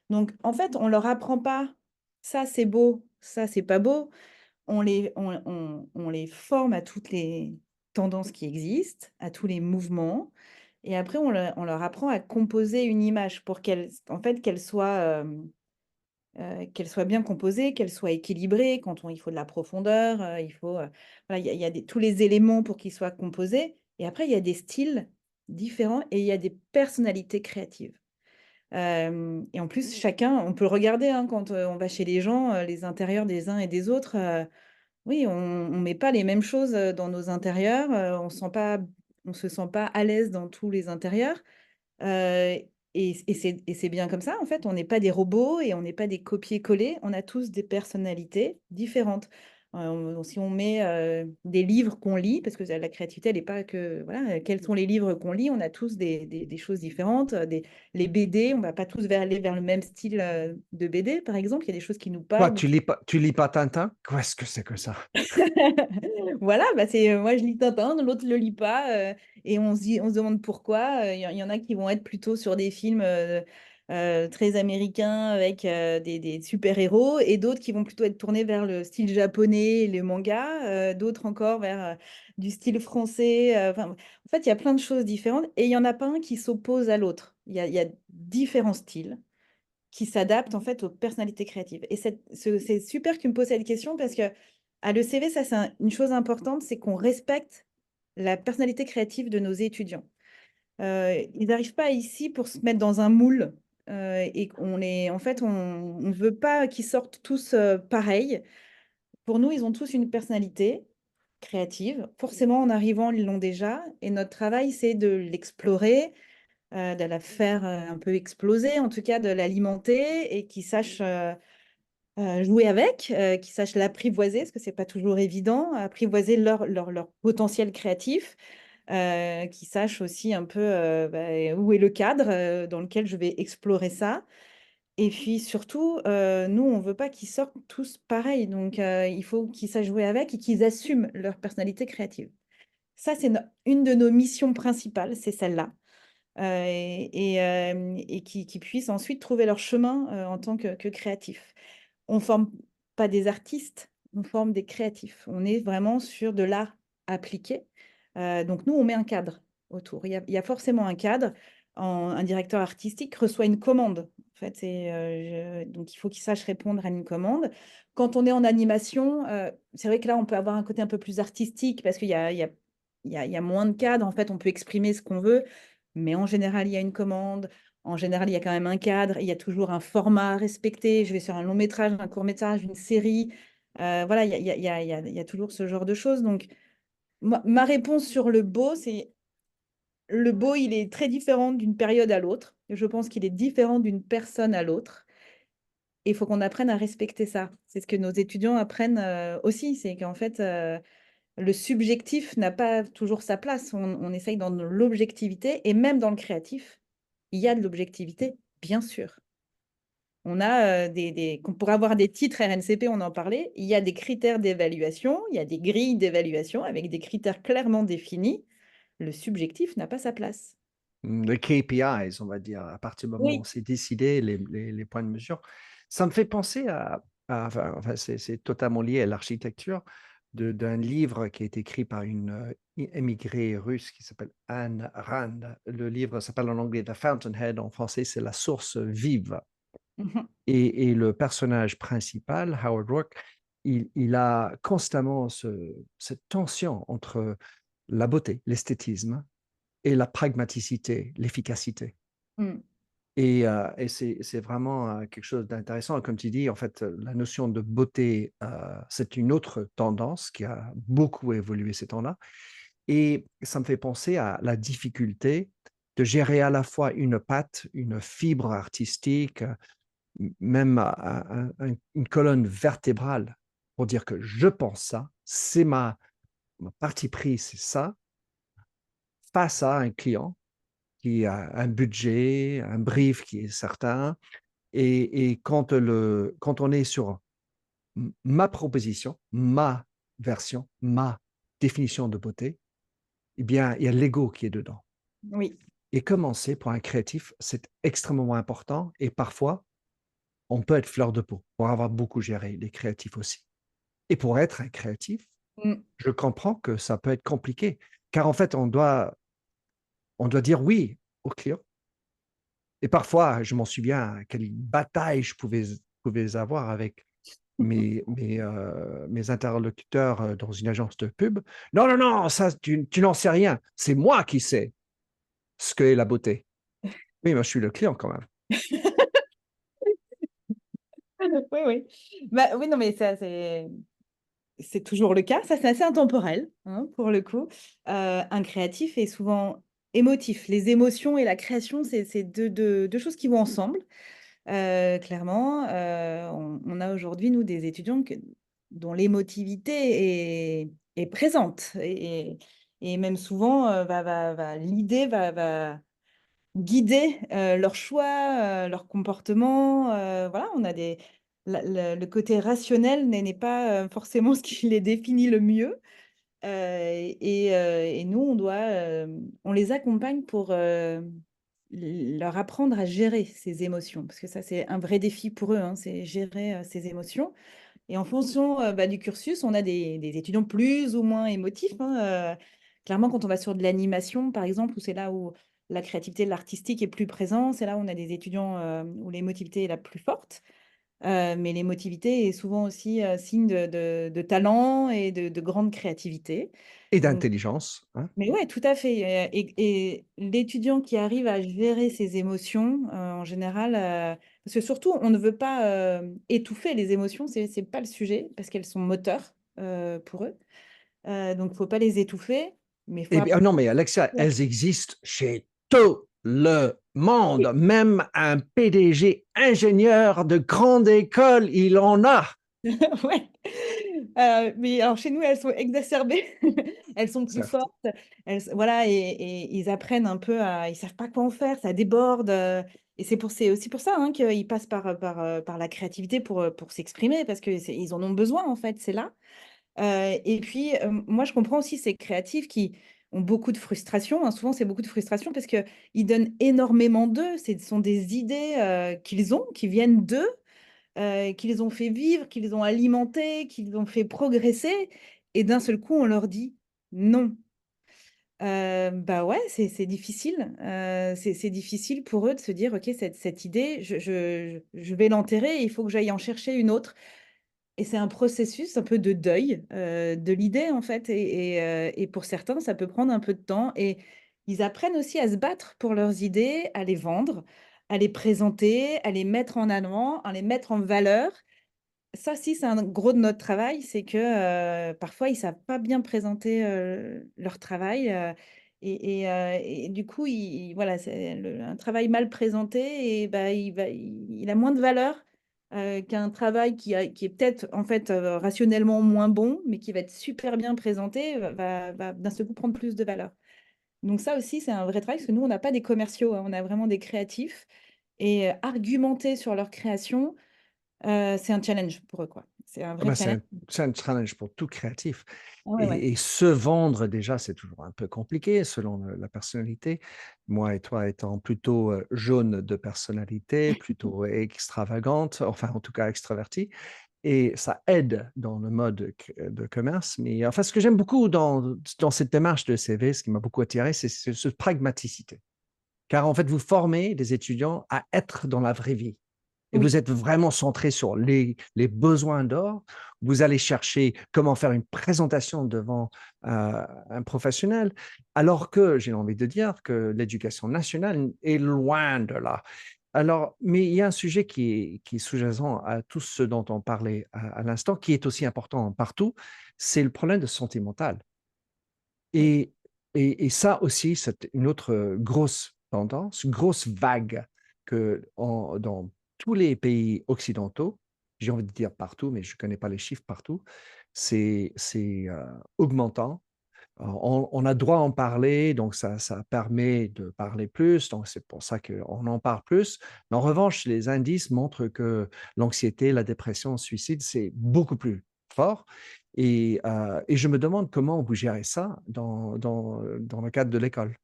Donc, en fait, on leur apprend pas ça, c'est beau, ça, c'est pas beau. On les forme à toutes les tendances qui existent, à tous les mouvements. Et après, on leur apprend à composer une image pour en fait, qu'elle soit bien composée, qu'elle soit équilibrée. Il faut de la profondeur, voilà, il y a tous les éléments pour qu'ils soient composés. Et après, il y a des styles différents et il y a des personnalités créatives. Et en plus, chacun, on peut le regarder hein, quand on va chez les gens, les intérieurs des uns et des autres. Oui, on ne met pas les mêmes choses dans nos intérieurs. On se sent pas à l'aise dans tous les intérieurs. Euh, et c'est bien comme ça, en fait. On n'est pas des robots et on n'est pas des copier-coller. On a tous des personnalités différentes. Si on met des livres qu'on lit, parce que la créativité, elle n'est pas que. Voilà, quels sont les livres qu'on lit? On a tous des choses différentes. Les BD, on ne va pas tous aller vers le même style de BD, par exemple. Il y a des choses qui nous Quoi, parlent ou qui tu lis pas Tintin? Qu'est-ce que c'est que ça? Voilà, bah moi je lis Tintin, l'autre le lit pas, et on se demande pourquoi. Il y en a qui vont être plutôt sur des films très américains avec des super-héros, et d'autres qui vont plutôt être tournés vers le style japonais, le manga, d'autres encore vers du style français. Enfin, en fait, il y a plein de choses différentes, et il y en a pas un qui s'oppose à l'autre. Il y a différents styles qui s'adaptent en fait aux personnalités créatives. Et c'est super que tu me poses cette question parce que à l'ECV, ça c'est une chose importante, c'est qu'on respecte la personnalité créative de nos étudiants. Ils n'arrivent pas ici pour se mettre dans un moule et en fait, on ne veut pas qu'ils sortent tous pareils. Pour nous, ils ont tous une personnalité créative. Forcément, en arrivant, ils l'ont déjà. Et notre travail, c'est de l'explorer, de la faire un peu exploser, en tout cas de l'alimenter et qu'ils sachent jouer avec, qu'ils sachent l'apprivoiser, parce que c'est pas toujours évident, apprivoiser leur potentiel créatif, qu'ils sachent aussi un peu où est le cadre dans lequel je vais explorer ça. Et puis surtout, nous, on veut pas qu'ils sortent tous pareils, donc il faut qu'ils sachent jouer avec et qu'ils assument leur personnalité créative. Ça, c'est une de nos missions principales, c'est celle-là. Et qui puissent ensuite trouver leur chemin en tant que créatifs. On ne forme pas des artistes, on forme des créatifs. On est vraiment sur de l'art appliquée. Donc nous, on met un cadre autour. Il y a forcément un cadre. Un directeur artistique reçoit une commande. En fait, donc il faut qu'il sache répondre à une commande. Quand on est en animation, c'est vrai que là, on peut avoir un côté un peu plus artistique parce qu'il y a moins de cadres. En fait, on peut exprimer ce qu'on veut, mais en général, il y a une commande. En général, il y a quand même un cadre. Il y a toujours un format à respecter. Je vais sur un long métrage, un court métrage, une série. Voilà, il y a toujours ce genre de choses. Donc, ma réponse sur le beau, c'est le beau, il est très différent d'une période à l'autre. Je pense qu'il est différent d'une personne à l'autre. Et il faut qu'on apprenne à respecter ça. C'est ce que nos étudiants apprennent aussi. C'est qu'en fait, le subjectif n'a pas toujours sa place. On essaye dans l'objectivité. Et même dans le créatif, il y a de l'objectivité, bien sûr. On a pour avoir des titres RNCP, on en parlait, il y a des critères d'évaluation, il y a des grilles d'évaluation avec des critères clairement définis. Le subjectif n'a pas sa place. Les KPIs, on va dire, à partir du moment où Oui. c'est décidé, les points de mesure. Ça me fait penser enfin, c'est totalement lié à l'architecture d'un livre qui a été écrit par une émigrée russe qui s'appelle Anne Rand. Le livre s'appelle en anglais The Fountainhead, en français c'est La source vive. Mhm. Et le personnage principal, Howard Rourke, il a constamment cette tension entre la beauté, l'esthétisme, et la pragmaticité, l'efficacité. Mm. Et c'est vraiment quelque chose d'intéressant. Comme tu dis, en fait, la notion de beauté, c'est une autre tendance qui a beaucoup évolué ces temps-là. Et ça me fait penser à la difficulté de gérer à la fois une patte, une fibre artistique, même une colonne vertébrale pour dire que je pense ça, c'est ma partie prise, c'est ça, face à un client qui a un budget, un brief qui est certain. Et quand on est sur ma proposition, ma version, ma définition de beauté, eh bien, il y a l'ego qui est dedans. Oui. Et commencer pour un créatif, c'est extrêmement important. Et parfois, on peut être fleur de peau pour avoir beaucoup géré, les créatifs aussi. Et pour être un créatif, Mm. je comprends que ça peut être compliqué. Car en fait, on doit dire oui au client. Et parfois, je m'en souviens, quelle bataille je pouvais avoir avec mes interlocuteurs dans une agence de pub. Non, non, non, ça, tu n'en sais rien. C'est moi qui sais ce qu'est la beauté. Oui, moi, je suis le client quand même. Oui, oui. Bah, oui, non, mais ça, c'est toujours le cas. Ça, c'est assez intemporel, hein, pour le coup. Un créatif est souvent émotif. Les émotions et la création, c'est deux choses qui vont ensemble. Clairement, on a aujourd'hui, nous, des étudiants dont l'émotivité est présente. Et même souvent, l'idée va guider leur choix, leur comportement. Voilà, on a le côté rationnel n'est pas forcément ce qui les définit le mieux. Et nous, on les accompagne pour leur apprendre à gérer ces émotions, parce que ça, c'est un vrai défi pour eux, hein, c'est gérer ces émotions. Et en fonction du cursus, on a des étudiants plus ou moins émotifs, hein. Clairement, quand on va sur de l'animation, par exemple, où c'est là où la créativité, l'artistique est plus présent, c'est là où on a des étudiants où l'émotivité est la plus forte. Mais l'émotivité est souvent aussi signe de talent et de grande créativité. Et Donc, d'intelligence, hein. mais ouais, tout à fait. Et l'étudiant qui arrive à gérer ses émotions, en général, parce que surtout, on ne veut pas étouffer les émotions, c'est pas le sujet, parce qu'elles sont moteurs pour eux. Donc, il ne faut pas les étouffer, mais il faut Eh bien, apprendre. non, mais Alexia, elles existent chez tout le monde. Même un PDG ingénieur de grande école, il en a. Ouais. Mais alors chez nous, elles sont exacerbées, elles sont plus Certes. fortes, voilà, et ils apprennent un peu ils savent pas quoi en faire, ça déborde. Et c'est aussi pour ça, hein, qu'ils passent par la créativité pour s'exprimer, parce qu'ils en ont besoin, en fait, c'est là. Et puis, moi, je comprends aussi ces créatifs qui ont beaucoup de frustration, hein. Souvent, c'est beaucoup de frustration parce qu'ils donnent énormément d'eux. Ce sont des idées qu'ils ont, qui viennent d'eux, qu'ils ont fait vivre, qu'ils ont alimenté, qu'ils ont fait progresser. Et d'un seul coup, on leur dit, non. Bah, ouais, c'est difficile, c'est difficile pour eux de se dire: «OK, cette idée, je vais l'enterrer et il faut que j'aille en chercher une autre». Et c'est un processus un peu de deuil, de l'idée, en fait et pour certains, ça peut prendre un peu de temps et ils apprennent aussi à se battre pour leurs idées, à les vendre, à les présenter, à les mettre en avant, à les mettre en valeur. Ça aussi, c'est un gros de notre travail, c'est que, parfois, ils savent pas bien présenter, leur travail, et du coup, voilà, c'est un travail mal présenté et bah, il a moins de valeur, qu'un travail qui est peut-être, en fait, rationnellement moins bon, mais qui va être super bien présenté, va d'un seul coup prendre plus de valeur. Donc ça aussi, c'est un vrai travail parce que nous, on n'a pas des commerciaux, hein, on a vraiment des créatifs et argumenter sur leur création, c'est un challenge pour eux, quoi. C'est un Ah vrai ben, challenge. c'est un challenge pour tout créatif. Ah ouais, ouais. Et se vendre, déjà, c'est toujours un peu compliqué selon la personnalité. Moi et toi étant plutôt jaune de personnalité, plutôt extravagante, enfin en tout cas extraverti, et ça aide dans le mode de commerce. Mais enfin, ce que j'aime beaucoup dans cette démarche de CV, ce qui m'a beaucoup attiré, c'est cette pragmaticité. Car en fait, vous formez des étudiants à être dans la vraie vie. Et vous Oui. êtes vraiment centré sur les besoins d'or. Vous allez chercher comment faire une présentation devant un professionnel, alors que j'ai envie de dire que l'éducation nationale est loin de là. Alors, mais il y a un sujet qui est sous-jacent à tout ce dont on parlait à l'instant, qui est aussi important partout, c'est le problème de santé mentale. Oui. Et, et ça aussi, c'est une autre grosse tendance, une grosse vague que dans tous les pays occidentaux, j'ai envie de dire partout, mais je ne connais pas les chiffres partout, c'est augmentant. On a droit à en parler, donc ça permet de parler plus, donc c'est pour ça qu'on en parle plus. Mais en revanche, les indices montrent que l'anxiété, la dépression, le suicide, c'est beaucoup plus fort. Et je me demande comment vous gérez ça dans le cadre de l'école.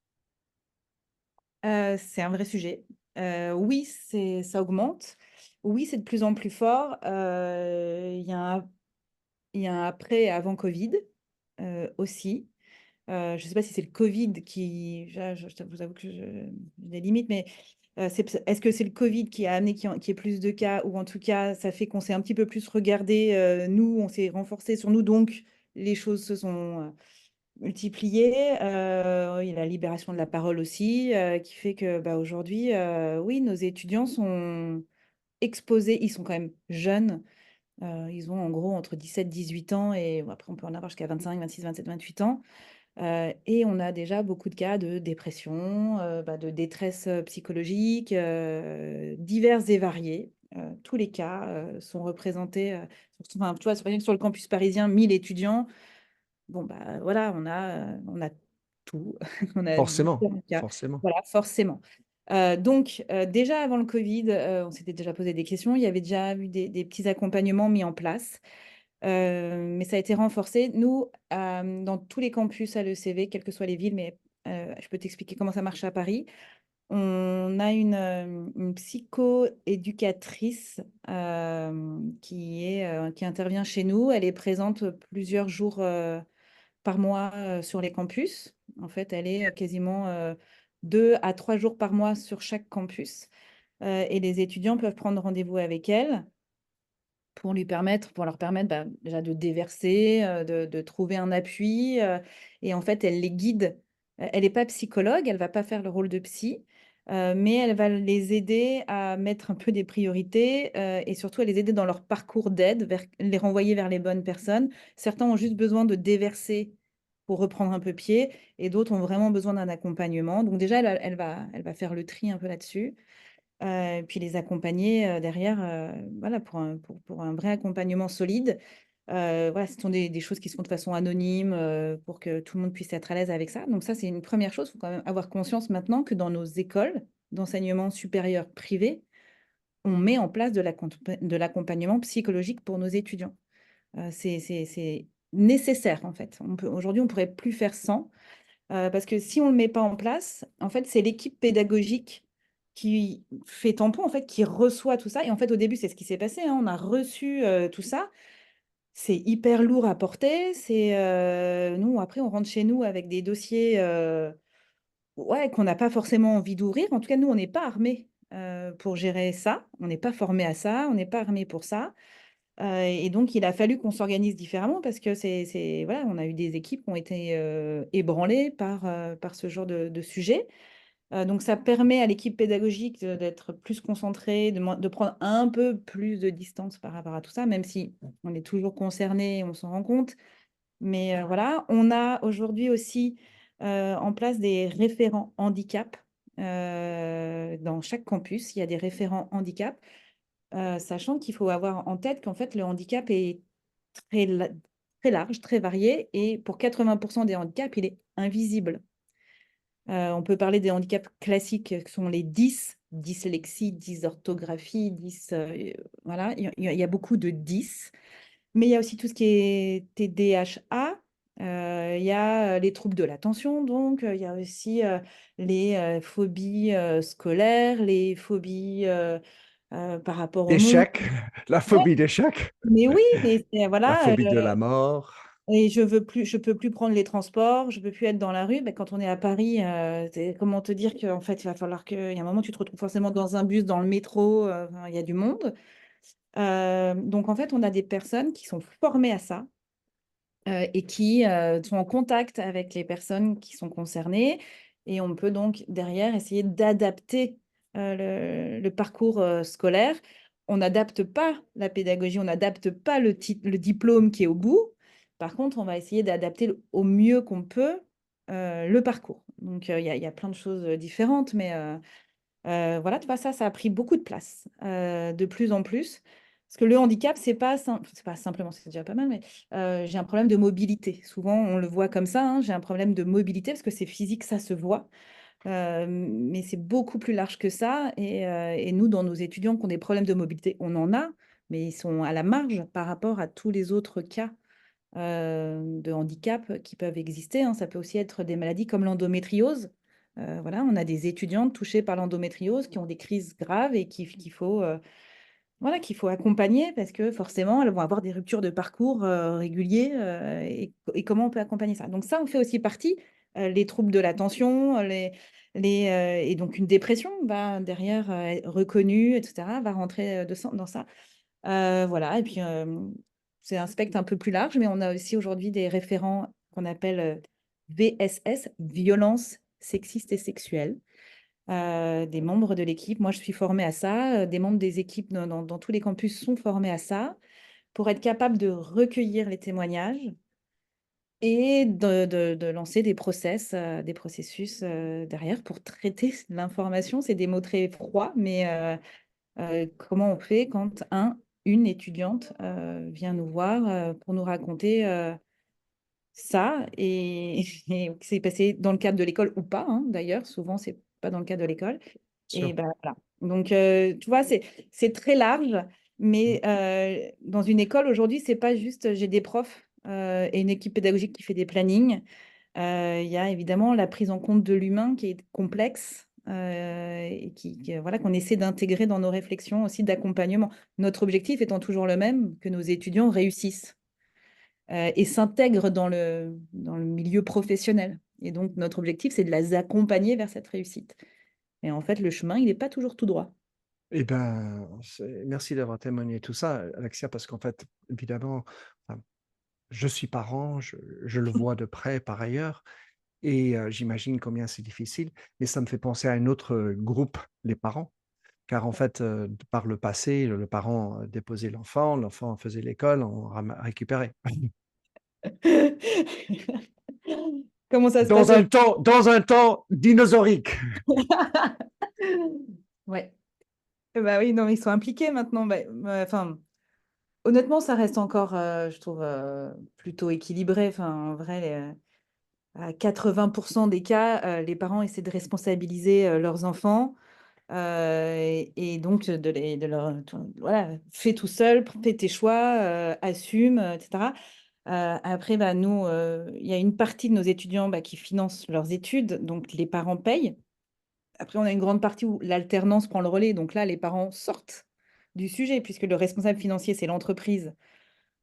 C'est un vrai sujet. Oui, ça augmente. Oui, c'est de plus en plus fort. Il y a un après et avant covid, aussi. Je ne sais pas si c'est le covid qui je vous avoue que j'ai des limites, mais, est-ce que c'est le covid qui a amené qu'il y ait plus de cas ou en tout cas, ça fait qu'on s'est un petit peu plus regardé, nous, on s'est renforcé sur nous, donc les choses se sont, multipliées. Il y a la libération de la parole aussi, qui fait que, bah, aujourd'hui, oui, nos étudiants sont exposés. Ils sont quand même jeunes, ils ont en gros entre 17, 18 ans et bon après on peut en avoir jusqu'à 25, 26, 27, 28 ans. Et on a déjà beaucoup de cas de dépression, bah, de détresse, psychologique, divers et variés. Tous les cas, sont représentés, enfin, tu vois, rien que sur le campus parisien, 1000 étudiants. Bon, bah, voilà, on a tout, on a Forcément, différents cas. forcément. Voilà, forcément. Donc, déjà avant le covid, on s'était déjà posé des questions. Il y avait déjà eu des petits accompagnements mis en place. Mais ça a été renforcé. Nous, dans tous les campus à l'ECV, quelles que soient les villes, mais je peux t'expliquer comment ça marche à Paris. On a une psychoéducatrice qui intervient chez nous. Elle est présente plusieurs jours par mois sur les campus. En fait, elle est quasiment 2 à 3 jours par mois sur chaque campus. Et les étudiants peuvent prendre rendez-vous avec elle pour leur permettre, bah, déjà de déverser, de trouver un appui, et en fait, elle les guide. Elle n'est pas psychologue, elle va pas faire le rôle de psy, mais elle va les aider à mettre un peu des priorités, et surtout à les aider dans leur parcours d'aide, les renvoyer vers les bonnes personnes. Certains ont juste besoin de déverser pour reprendre un peu pied et d'autres ont vraiment besoin d'un accompagnement. Donc déjà, elle va faire le tri un peu là-dessus. Puis les accompagner, derrière, voilà, pour un vrai accompagnement solide. Voilà, ce sont des choses qui se font de façon anonyme, pour que tout le monde puisse être à l'aise avec ça. Donc ça, c'est une première chose. Il faut quand même avoir conscience maintenant que dans nos écoles d'enseignement supérieur privé, on met en place de l'accompagnement psychologique pour nos étudiants. C'est nécessaire, en fait. Aujourd'hui, on pourrait plus faire sans. Parce que si on ne le met pas en place, en fait, c'est l'équipe pédagogique qui fait tampon, en fait, qui reçoit tout ça et en fait, au début, c'est ce qui s'est passé, hein, on a reçu, tout ça. c'est hyper lourd à porter. Nous, après, on rentre chez nous avec des dossiers ouais, qu'on n'a pas forcément envie d'ouvrir. En tout cas, nous, on n'est pas armés pour gérer ça. On n'est pas formés à ça. On n'est pas armés pour ça. Et donc, il a fallu qu'on s'organise différemment parce que voilà, on a eu des équipes qui ont été ébranlées par ce genre de sujet. Donc, ça permet à l'équipe pédagogique d'être plus concentrée, de prendre un peu plus de distance par rapport à tout ça, même si on est toujours concerné, on s'en rend compte. Mais voilà, on a aujourd'hui aussi en place des référents handicap. Dans chaque campus, il y a des référents handicap, sachant qu'il faut avoir en tête qu'en fait, le handicap est très, très large, très varié, et pour 80% des handicaps, il est invisible. On peut parler des handicaps classiques qui sont les 10, dyslexie, dysorthographie, voilà, il y a beaucoup de 10. Mais il y a aussi tout ce qui est TDAH. Il y a les troubles de l'attention, donc il y a aussi les phobies scolaires, les phobies par rapport au monde. Échec, la Ouais, phobie d'échec, mais oui, mais la voilà, phobie de la mort. et je peux plus prendre les transports, je peux plus être dans la rue. Ben, quand on est à Paris, comment te dire qu'en fait, il va falloir qu'il y a un moment, tu te retrouves forcément dans un bus, dans le métro, enfin, il y a du monde. Donc en fait, on a des personnes qui sont formées à ça et qui sont en contact avec les personnes qui sont concernées. Et on peut donc derrière essayer d'adapter le parcours scolaire. On n'adapte pas la pédagogie, on n'adapte pas le diplôme qui est au bout. Par contre, on va essayer d'adapter au mieux qu'on peut le parcours. Donc, il y a plein de choses différentes, mais voilà, tu vois, ça a pris beaucoup de place, de plus en plus. Parce que le handicap, c'est pas simplement, c'est déjà pas mal, mais j'ai un problème de mobilité. Souvent, on le voit comme ça, hein, j'ai un problème de mobilité parce que c'est physique, ça se voit. Mais c'est beaucoup plus large que ça. Et nous, dans nos étudiants qui ont des problèmes de mobilité, on en a, mais ils sont à la marge par rapport à tous les autres cas de handicap qui peuvent exister, hein. Ça peut aussi être des maladies comme l'endométriose. Voilà, on a des étudiantes touchées par l'endométriose qui ont des crises graves et qu'il faut, voilà, qu'il faut accompagner parce que forcément, elles vont avoir des ruptures de parcours réguliers. Et comment on peut accompagner ça? Donc ça, on fait aussi partie. Les troubles de l'attention, et donc une dépression va derrière être reconnue, etc., va rentrer dans ça. Voilà, et puis c'est un spectre un peu plus large, mais on a aussi aujourd'hui des référents qu'on appelle VSS, violence sexiste et sexuelle, des membres de l'équipe. Moi, je suis formée à ça, des membres des équipes dans tous les campus sont formés à ça, pour être capable de recueillir les témoignages et de lancer des processus derrière pour traiter l'information. C'est des mots très froids, mais comment on fait quand une étudiante vient nous voir pour nous raconter ça et que c'est passé dans le cadre de l'école ou pas, hein, d'ailleurs, souvent c'est pas dans le cadre de l'école. Et Sûr. ben voilà. Donc tu vois, c'est très large, mais dans une école aujourd'hui, c'est pas juste j'ai des profs et une équipe pédagogique qui fait des plannings. Il y a évidemment la prise en compte de l'humain qui est complexe et voilà, qu'on essaie d'intégrer dans nos réflexions aussi d'accompagnement. Notre objectif étant toujours le même, que nos étudiants réussissent et s'intègrent dans le milieu professionnel. Et donc, notre objectif, c'est de les accompagner vers cette réussite. Et en fait, le chemin, il n'est pas toujours tout droit. Eh ben, merci d'avoir témoigné tout ça, Alexia, parce qu'en fait, évidemment, enfin, je suis parent, je le vois de près par ailleurs, et j'imagine combien c'est difficile, mais ça me fait penser à un autre groupe, les parents. Car en fait, par le passé, le parent déposait l'enfant, l'enfant faisait l'école, on récupérait. Comment ça se passe aujourd'hui? Dans un temps dinosaurique. Ouais. Bah oui, non, ils sont impliqués maintenant. Bah, enfin, honnêtement, ça reste encore, je trouve, plutôt équilibré. Enfin, en vrai, à 80% des cas, les parents essaient de responsabiliser leurs enfants et donc de leur, voilà, fais tout seul, fais tes choix, assume, etc. Après, bah, nous, il y a une partie de nos étudiants bah, qui financent leurs études, donc les parents payent. Après, on a une grande partie où l'alternance prend le relais, donc là, les parents sortent du sujet puisque le responsable financier, c'est l'entreprise.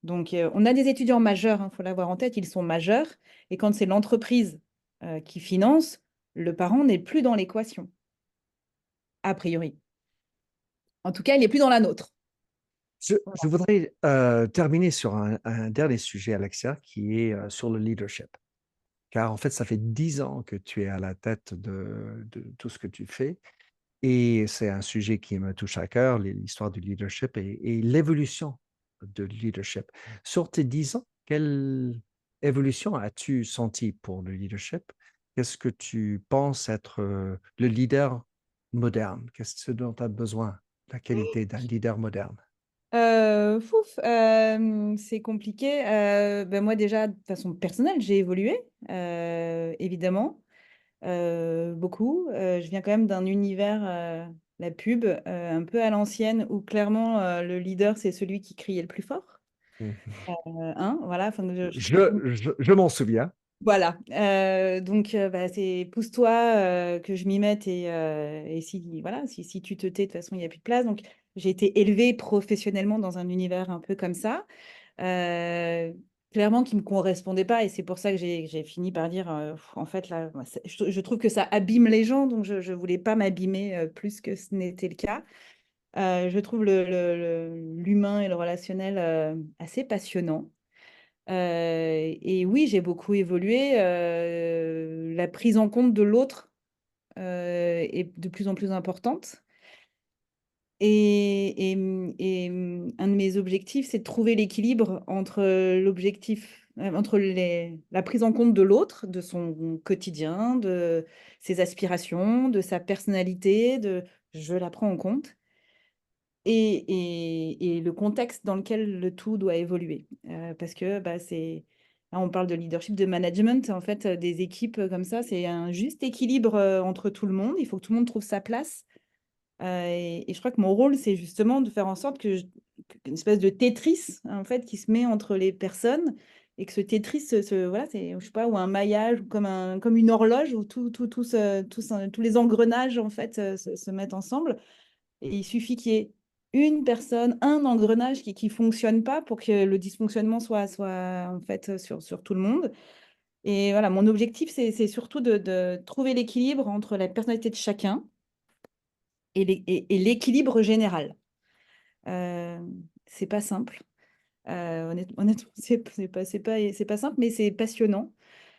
Donc, on a des étudiants majeurs, il faut l'avoir en tête, ils sont majeurs. Et quand c'est l'entreprise qui finance, le parent n'est plus dans l'équation, a priori. En tout cas, il n'est plus dans la nôtre. Je voudrais terminer sur un dernier sujet, Alexia, qui est sur le leadership. Car en fait, ça fait 10 ans que tu es à la tête de tout ce que tu fais. Et c'est un sujet qui me touche à cœur, l'histoire du leadership et l'évolution de leadership. Sur tes 10 ans, quelle évolution as-tu senti pour le leadership? Qu'est-ce que tu penses être le leader moderne? Qu'est-ce dont tu as besoin, la qualité d'un leader moderne? C'est compliqué. Ben moi déjà, de façon personnelle, j'ai évolué, évidemment, beaucoup. Je viens quand même d'un univers, la pub, un peu à l'ancienne, où clairement le leader, c'est celui qui criait le plus fort. Mhm. Hein, voilà, enfin, Je m'en souviens. voilà. Donc, bah, c'est pousse-toi, que je m'y mette et si, voilà, si tu te tais, de toute façon, il n'y a plus de place. Donc, j'ai été élevée professionnellement dans un univers un peu comme ça, euh, clairement qui ne me correspondait pas. Et c'est pour ça que j'ai fini par dire, en fait, là, moi, je trouve que ça abîme les gens. Donc, je ne voulais pas m'abîmer plus que ce n'était le cas. Je trouve l'humain et le relationnel assez passionnant. Et oui, j'ai beaucoup évolué. La prise en compte de l'autre est de plus en plus importante. Un de mes objectifs, c'est de trouver l'équilibre entre la prise en compte de l'autre, de son quotidien, de ses aspirations, de sa personnalité, je la prends en compte, et le contexte dans lequel le tout doit évoluer. Parce que bah, là, on parle de leadership, de management, en fait, des équipes comme ça, c'est un juste équilibre entre tout le monde. Il faut que tout le monde trouve sa place. Et je crois que mon rôle, c'est justement de faire en sorte qu'une espèce de Tetris, en fait, qui se met entre les personnes et que ce Tetris, voilà, c'est, je sais pas, ou un maillage, ou comme une horloge où tous les engrenages, en fait, se mettent ensemble. Et il suffit qu'il y ait une personne, un engrenage qui fonctionne pas pour que le dysfonctionnement soit en fait sur tout le monde. Et voilà, mon objectif, c'est surtout de trouver l'équilibre entre la personnalité de chacun et l'équilibre général. Euh, c'est pas simple. Honnêtement, c'est pas simple, mais c'est passionnant.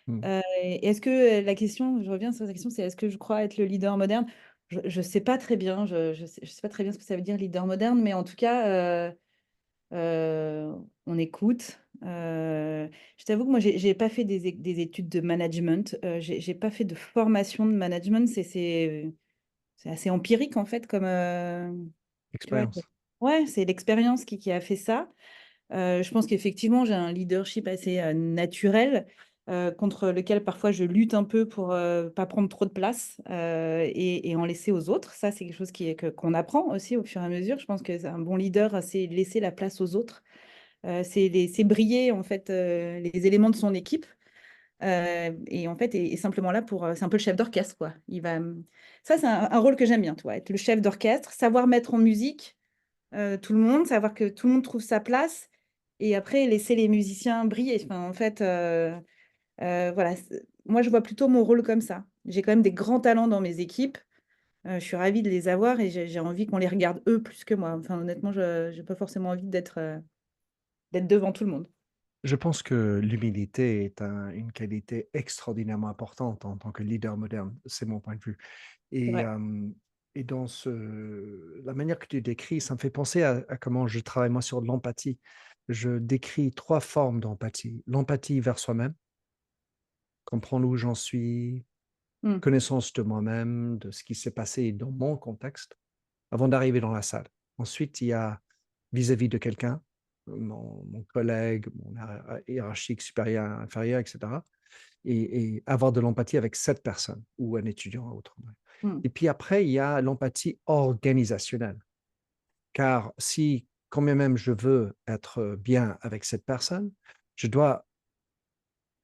Hmm. Et est-ce que la question, je reviens sur la question, c'est est-ce que je crois être le leader moderne? Je sais pas très bien, je sais pas très bien ce que ça veut dire leader moderne, mais en tout cas, on écoute. Je t'avoue que moi, j'ai pas fait des études de management, j'ai pas fait de formation de management, c'est assez empirique en fait, comme tu vois. Expérience. Ouais, c'est l'expérience qui a fait ça. Je pense qu'effectivement, j'ai un leadership assez naturel, contre lequel parfois je lutte un peu pour pas prendre trop de place et en laisser aux autres. Ça, c'est quelque chose qu'on apprend aussi au fur et à mesure. Je pense que un bon leader, c'est laisser la place aux autres. C'est briller en fait les éléments de son équipe. Et en fait, est simplement là pour. C'est un peu le chef d'orchestre, quoi. Ça, c'est un rôle que j'aime bien, toi, être le chef d'orchestre, savoir mettre en musique tout le monde, savoir que tout le monde trouve sa place et après laisser les musiciens briller. Enfin, en fait, voilà, moi je vois plutôt mon rôle comme ça. J'ai quand même des grands talents dans mes équipes. Je suis ravie de les avoir et j'ai envie qu'on les regarde eux plus que moi. Enfin, honnêtement, je n'ai pas forcément envie d'être devant tout le monde. Je pense que l'humilité est une qualité extraordinairement importante en tant que leader moderne. C'est mon point de vue. C'est Et, vrai. euh, et dans la manière que tu décris, ça me fait penser à comment je travaille moi sur l'empathie. Je décris 3 formes d'empathie. L'empathie vers soi-même, comprendre où j'en suis, Mm. connaissance de moi-même, de ce qui s'est passé dans mon contexte, avant d'arriver dans la salle. Ensuite, il y a vis-à-vis de quelqu'un, mon collègue, mon hiérarchique supérieur, inférieur, etc. Et avoir de l'empathie avec cette personne ou un étudiant ou autre. Mm. Et puis après, il y a l'empathie organisationnelle. Car si, quand bien même je veux être bien avec cette personne, je dois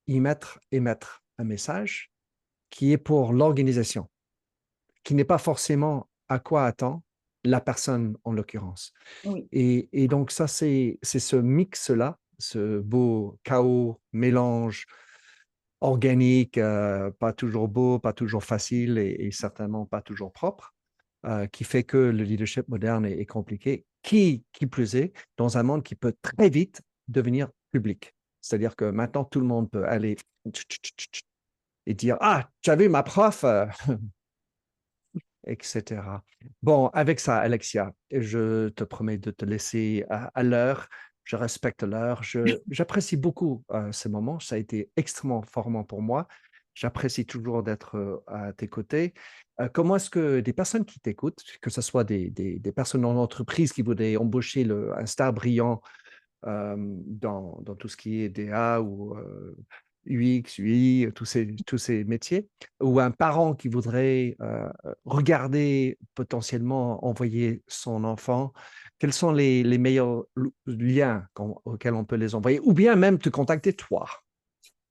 émettre un message qui est pour l'organisation, qui n'est pas forcément à quoi attend la personne en l'occurrence. Oui. Et donc ça, c'est ce mix-là, ce beau chaos, mélange organique, pas toujours beau, pas toujours facile et certainement pas toujours propre, qui fait que le leadership moderne est compliqué. Qui plus est, dans un monde qui peut très vite devenir public. C'est-à-dire que maintenant, tout le monde peut aller et dire, ah, tu as vu ma prof, etc. Bon, avec ça, Alexia, je te promets de te laisser à l'heure. Je respecte l'heure. J'apprécie beaucoup ce moment. Ça a été extrêmement formant pour moi. J'apprécie toujours d'être à tes côtés. Comment est-ce que des personnes qui t'écoutent, que ce soit des personnes en entreprise qui voudraient embaucher un star brillant dans tout ce qui est DA ou UX, UI, tous ces métiers, ou un parent qui voudrait regarder potentiellement envoyer son enfant, quels sont les meilleurs liens auxquels on peut les envoyer, ou bien même te contacter toi.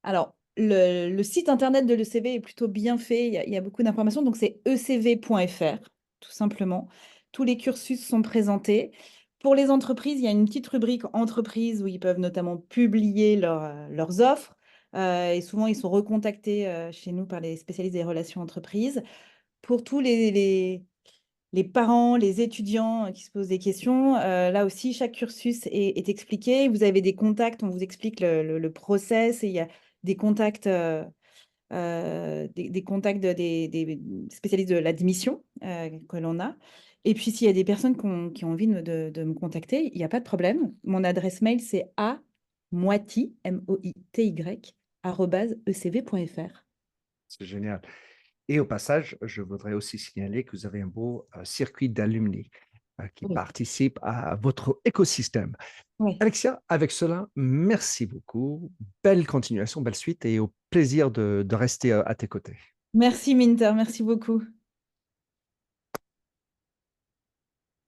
Alors, le site internet de l'ECV est plutôt bien fait. Il y a beaucoup d'informations. Donc, c'est ecv.fr, tout simplement. Tous les cursus sont présentés. Pour les entreprises, il y a une petite rubrique entreprises où ils peuvent notamment publier leurs offres. Et souvent, ils sont recontactés chez nous par les spécialistes des relations entreprises. Pour tous les parents, les étudiants qui se posent des questions, là aussi, chaque cursus est expliqué. Vous avez des contacts, on vous explique le process et il y a des contacts, des contacts des spécialistes de l'admission que l'on a. Et puis, s'il y a des personnes qui ont envie de me contacter, il n'y a pas de problème. Mon adresse mail, c'est amoity, moity, @ecv.fr. C'est génial. Et au passage, je voudrais aussi signaler que vous avez un beau circuit d'alumni qui Oui. participe à votre écosystème. Ouais. Alexia, avec cela, merci beaucoup. Belle continuation, belle suite et au plaisir de rester à tes côtés. Merci Minter, merci beaucoup.